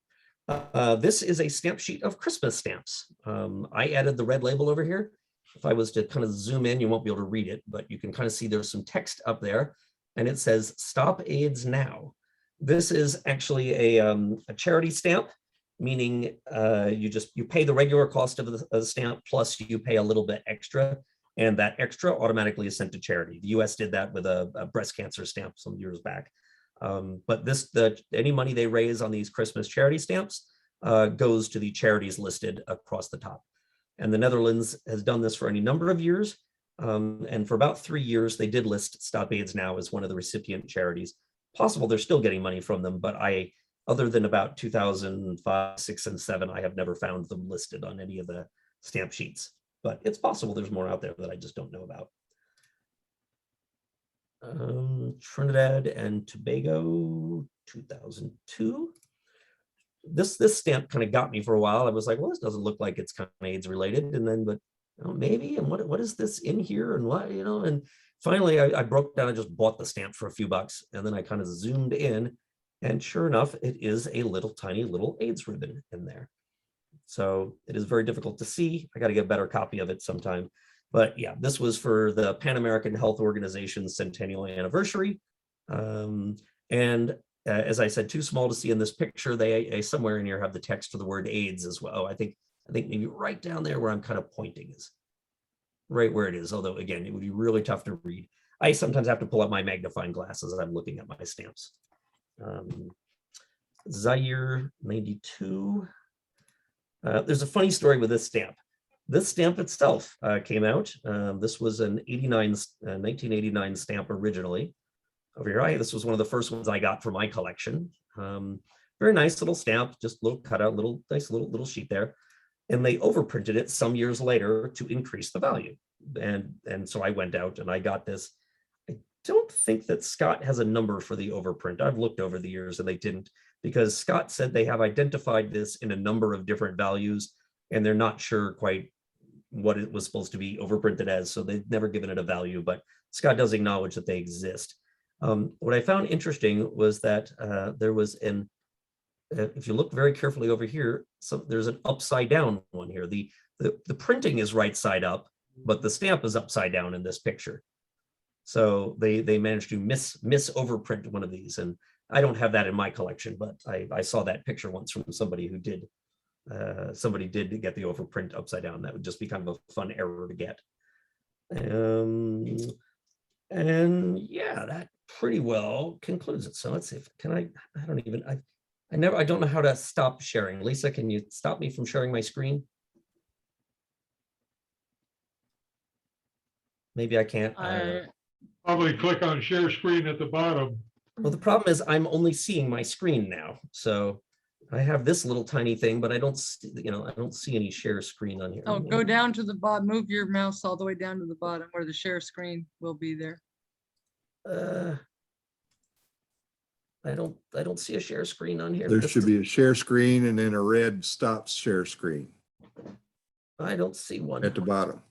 this is a stamp sheet of Christmas stamps. I added the red label over here. If I was to kind of zoom in, you won't be able to read it, but you can kind of see there's some text up there, and it says "Stop AIDS Now." This is actually a charity stamp, meaning you pay the regular cost of the stamp, plus you pay a little bit extra, and that extra automatically is sent to charity. The US did that with a breast cancer stamp some years back. But any money they raise on these Christmas charity stamps goes to the charities listed across the top. And the Netherlands has done this for any number of years. And for about 3 years, they did list Stop AIDS Now as one of the recipient charities. Possible they're still getting money from them, but other than about 2005, 6, and 7, I have never found them listed on any of the stamp sheets. But it's possible there's more out there that I just don't know about. Trinidad and Tobago, 2002. This stamp kind of got me for a while. I was like, well, this doesn't look like it's kind of AIDS related. And then, but maybe, and what is this in here? And what, and finally I broke down and just bought the stamp for a few bucks. And then I kind of zoomed in, and sure enough, it is a tiny little AIDS ribbon in there. So it is very difficult to see. I got to get a better copy of it sometime. But yeah, this was for the Pan American Health Organization's centennial anniversary. As I said, too small to see in this picture. They somewhere in here have the text for the word AIDS as well. I think maybe right down there where I'm kind of pointing is right where it is. Although again, it would be really tough to read. I sometimes have to pull up my magnifying glass as I'm looking at my stamps. Zaire, 92. There's a funny story with this stamp. This stamp itself came out. This was an 1989 stamp originally. Over here, this was one of the first ones I got for my collection. Very nice little stamp, just a little cutout, nice little sheet there. And they overprinted it some years later to increase the value. And so I went out and I got this. I don't think that Scott has a number for the overprint. I've looked over the years and they didn't, because Scott said they have identified this in a number of different values and they're not sure quite what it was supposed to be overprinted as. So they've never given it a value, but Scott does acknowledge that they exist. What I found interesting was that there was if you look very carefully over here, so there's an upside down one here. The printing is right side up, but the stamp is upside down in this picture. So they managed to miss overprint one of these, and I don't have that in my collection, but I saw that picture once from somebody who did. Somebody did get the overprint upside down. That would just be kind of a fun error to get. And yeah, that pretty well concludes it. So let's see if I don't know how to stop sharing. Lisa, can you stop me from sharing my screen? Maybe I can't. Probably click on share screen at the bottom. Well, the problem is I'm only seeing my screen now. So I have this little tiny thing, but I don't see, I don't see any share screen on here. Oh, go down to the bottom, move your mouse all the way down to the bottom where the share screen will be there. I don't see a share screen on here. There should be a share screen and then a red stops share screen I don't see one. at the bottom.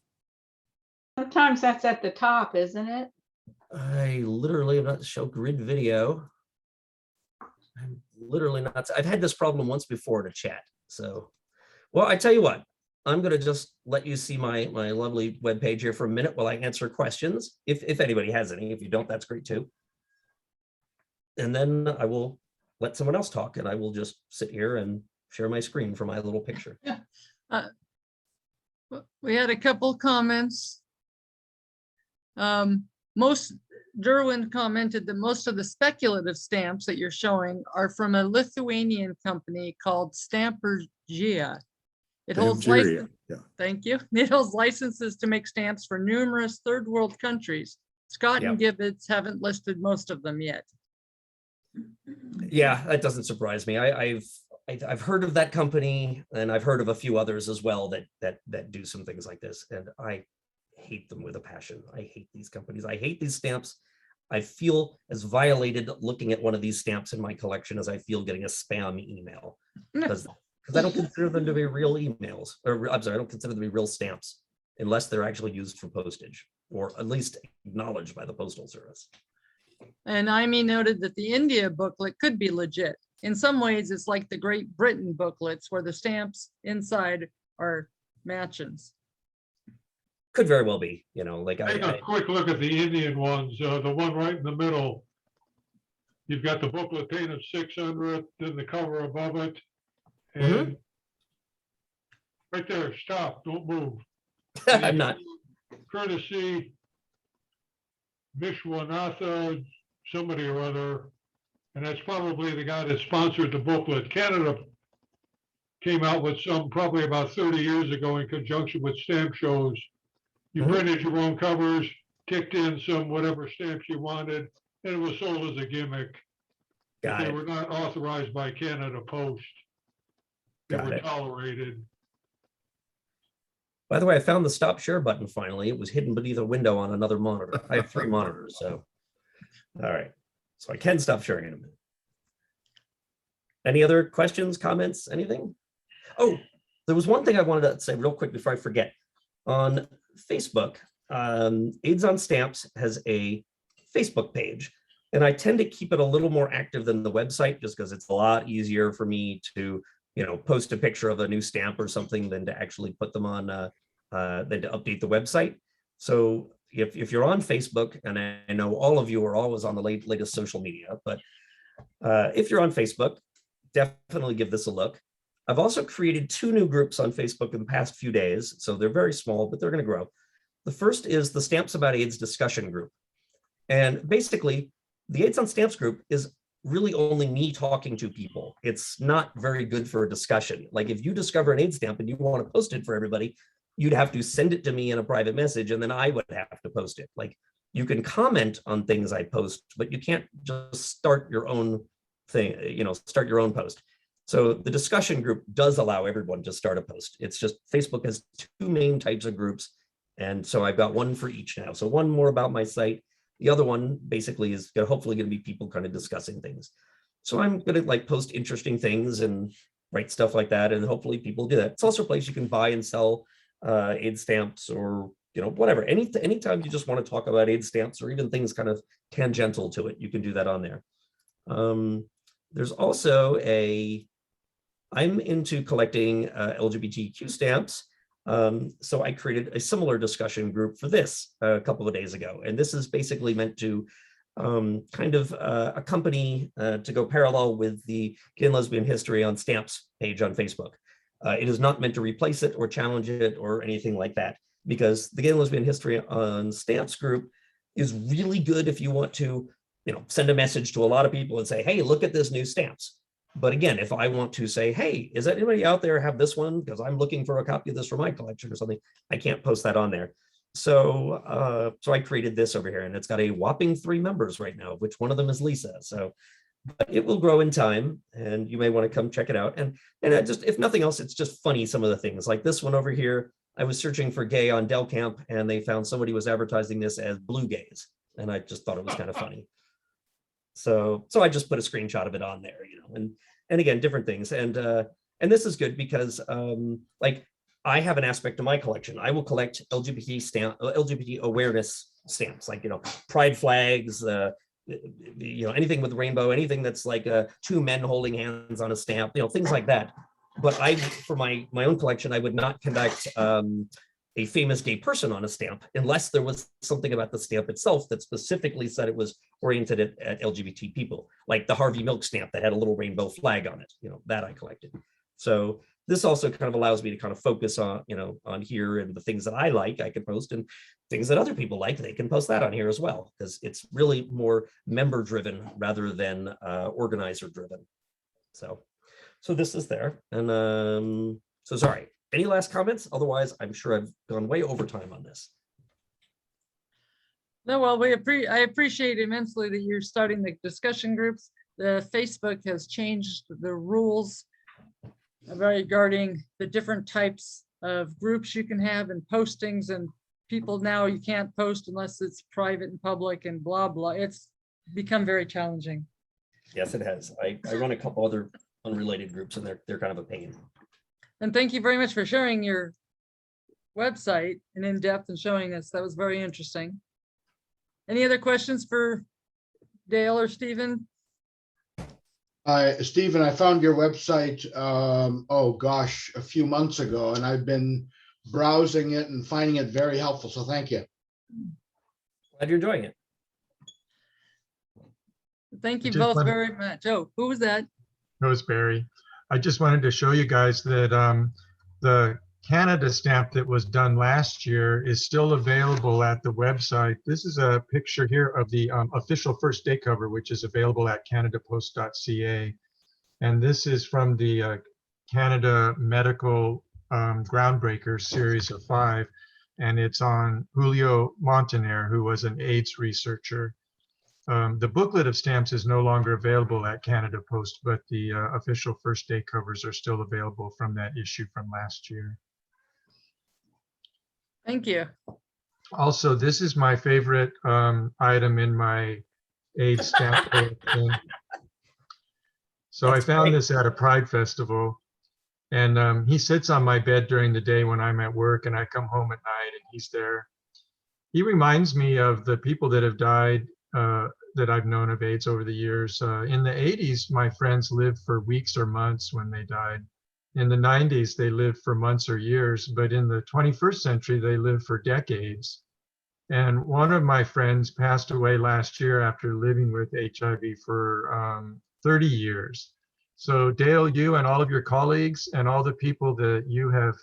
Sometimes that's at the top, isn't it? I literally am not to show grid video. I'm literally not. I've had this problem once before to chat. So, well, I tell you what, I'm going to just let you see my lovely webpage here for a minute while I answer questions. If anybody has any, if you don't, that's great too. And then I will let someone else talk, and I will just sit here and share my screen for my little picture. Yeah. We had a couple comments. Derwin commented that most of the speculative stamps that you're showing are from a Lithuanian company called Stampergia. It holds Nigeria, yeah. Thank you. It holds licenses to make stamps for numerous third world countries. Scott and Gibbets haven't listed most of them yet. Yeah, that doesn't surprise me. I've heard of that company, and I've heard of a few others as well that do some things like this, and I hate them with a passion. I hate these companies. I hate these stamps. I feel as violated looking at one of these stamps in my collection as I feel getting a spam email, because I don't consider them to be real emails, or I'm sorry, I don't consider them to be real stamps unless they're actually used for postage, or at least acknowledged by the Postal Service. And Amy noted that the India booklet could be legit. In some ways, it's like the Great Britain booklets where the stamps inside are matchings. Could very well be, like Take a quick look at the Indian ones, the one right in the middle. You've got the booklet painted 600, then the cover above it. And right there, stop, don't move. I'm not. Courtesy Vishwanatha, somebody or other, and that's probably the guy that sponsored the booklet. Canada came out with some probably about 30 years ago in conjunction with stamp shows. You printed your own covers, kicked in some whatever stamps you wanted, and it was sold as a gimmick. They were not authorized by Canada Post. They were tolerated. By the way, I found the stop share button finally. It was hidden beneath a window on another monitor. I have 3 monitors, so. All right. So I can stop sharing in a minute. Any other questions, comments, anything? Oh, there was one thing I wanted to say real quick before I forget. On Facebook, AIDS on Stamps has a Facebook page, and I tend to keep it a little more active than the website just because it's a lot easier for me to post a picture of a new stamp or something than to actually put them on, than to update the website. So if you're on Facebook, and I know all of you are always on the latest social media, but if you're on Facebook, definitely give this a look. I've also created 2 new groups on Facebook in the past few days. So they're very small, but they're going to grow. The first is the Stamps About AIDS discussion group. And basically, the AIDS on Stamps group is really only me talking to people. It's not very good for a discussion. Like if you discover an AIDS stamp and you want to post it for everybody, you'd have to send it to me in a private message, and then I would have to post it. Like you can comment on things I post, but you can't just start your own thing, start your own post. So the discussion group does allow everyone to start a post. It's just Facebook has 2 main types of groups. And so I've got one for each now. So one more about my site. The other one basically is hopefully going to be people kind of discussing things. So I'm going to post interesting things and write stuff like that. And hopefully people do that. It's also a place you can buy and sell AIDS stamps or whatever, anytime you just want to talk about AIDS stamps or even things kind of tangential to it, you can do that on there. There's also I'm into collecting LGBTQ stamps. So I created a similar discussion group for this a couple of days ago. And this is basically meant to kind of accompany, to go parallel with the Gay and Lesbian History on Stamps page on Facebook. It is not meant to replace it or challenge it or anything like that, because the Gay and Lesbian History on Stamps group is really good if you want to, send a message to a lot of people and say, hey, look at this new stamps. But again, if I want to say, hey, is that anybody out there have this one? Because I'm looking for a copy of this for my collection or something, I can't post that on there. So I created this over here, and it's got a whopping 3 members right now, which one of them is Lisa. So but it will grow in time, and you may want to come check it out. And I just, if nothing else, it's just funny, some of the things like this one over here. I was searching for gay on Del Camp, and they found somebody was advertising this as blue gays, and I just thought it was kind of funny. So I just put a screenshot of it on there, and again, different things. And this is good because like I have an aspect of my collection. I will collect LGBT awareness stamps, like, pride flags, anything with the rainbow, anything that's like 2 men holding hands on a stamp, things like that. But for my own collection, I would not conduct a famous gay person on a stamp unless there was something about the stamp itself that specifically said it was oriented at LGBT people, like the Harvey Milk stamp that had a little rainbow flag on it, that I collected. So this also kind of allows me to kind of focus on, on here, and the things that I like, I can post, and things that other people like, they can post that on here as well, because it's really more member driven rather than organizer driven. So this is there. And so sorry, any last comments? Otherwise, I'm sure I've gone way over time on this. No, well, I appreciate immensely that you're starting the discussion groups. The Facebook has changed the rules regarding the different types of groups you can have and postings, and people now, you can't post unless it's private and public and blah, blah. It's become very challenging. Yes, it has. I run a couple other unrelated groups, and they're kind of a pain. And thank you very much for sharing your website and in depth and showing us. That was very interesting. Any other questions for Dale or Stephen? Stephen, I found your website, oh gosh, a few months ago, and I've been browsing it and finding it very helpful. So thank you. Glad you're enjoying it. Thank you just both wanted- very much. Oh, who was that? Roseberry. I just wanted to show you guys that the Canada stamp that was done last year is still available at the website. This is a picture here of the official first day cover, which is available at canadapost.ca. And this is from the Canada Medical Groundbreakers series of 5. And it's on Julio Montaner, who was an AIDS researcher. The booklet of stamps is no longer available at Canada Post, but the official first day covers are still available from that issue from last year. Thank you. Also, this is my favorite item in my AIDS stamp collection. So I found this at a Pride festival, and he sits on my bed during the day when I'm at work, and I come home at night and he's there. He reminds me of the people that have died that I've known of AIDS over the years. In the 80s, my friends lived for weeks or months when they died. In the 90s, they lived for months or years, but in the 21st century, they lived for decades. And one of my friends passed away last year after living with HIV for 30 years. So Dale, you and all of your colleagues and all the people that you have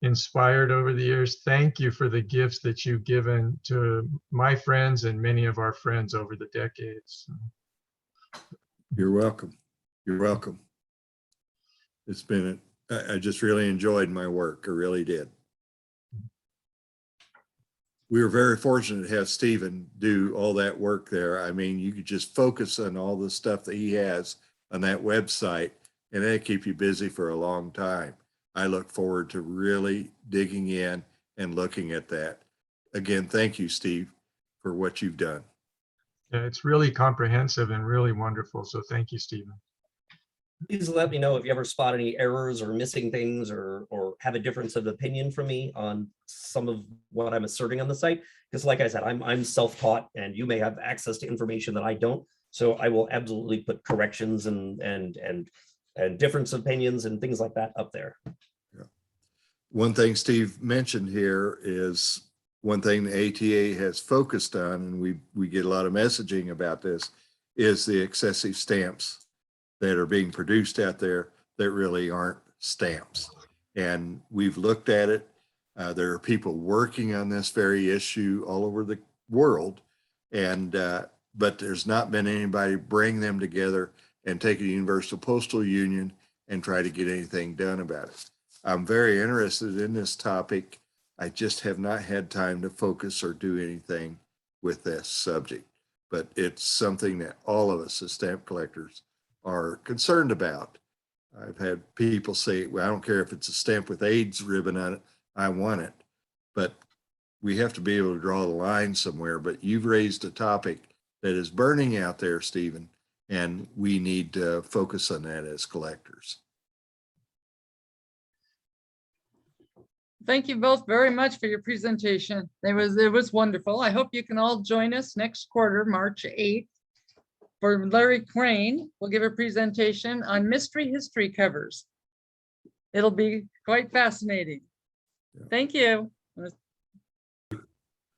inspired over the years, thank you for the gifts that you've given to my friends and many of our friends over the decades. You're welcome. You're welcome. It's been, I just really enjoyed my work. I really did. We were very fortunate to have Stephen do all that work there. I mean, you could just focus on all the stuff that he has on that website, and it'll keep you busy for a long time. I look forward to really digging in and looking at that. Again, thank you, Steve, for what you've done. Yeah, it's really comprehensive and really wonderful. So thank you, Stephen. Please let me know if you ever spot any errors or missing things or have a difference of opinion from me on some of what I'm asserting on the site. Because like I said, I'm self-taught and you may have access to information that I don't. So I will absolutely put corrections and difference of opinions and things like that up there. One thing Steve mentioned here is one thing the ATA has focused on, and we get a lot of messaging about this, is the excessive stamps that are being produced out there that really aren't stamps. And we've looked at it. There are people working on this very issue all over the world, and but there's not been anybody bring them together and take a Universal Postal Union and try to get anything done about it. I'm very interested in this topic. I just have not had time to focus or do anything with this subject, but it's something that all of us as stamp collectors are concerned about. I've had people say, well, I don't care if it's a stamp with AIDS ribbon on it, I want it. But we have to be able to draw the line somewhere. But you've raised a topic that is burning out there, Stephen, and we need to focus on that as collectors. Thank you both very much for your presentation. It was wonderful. I hope you can all join us next quarter, March 8th. For Larry Crane, we'll give a presentation on mystery history covers. It'll be quite fascinating. Yeah. Thank you.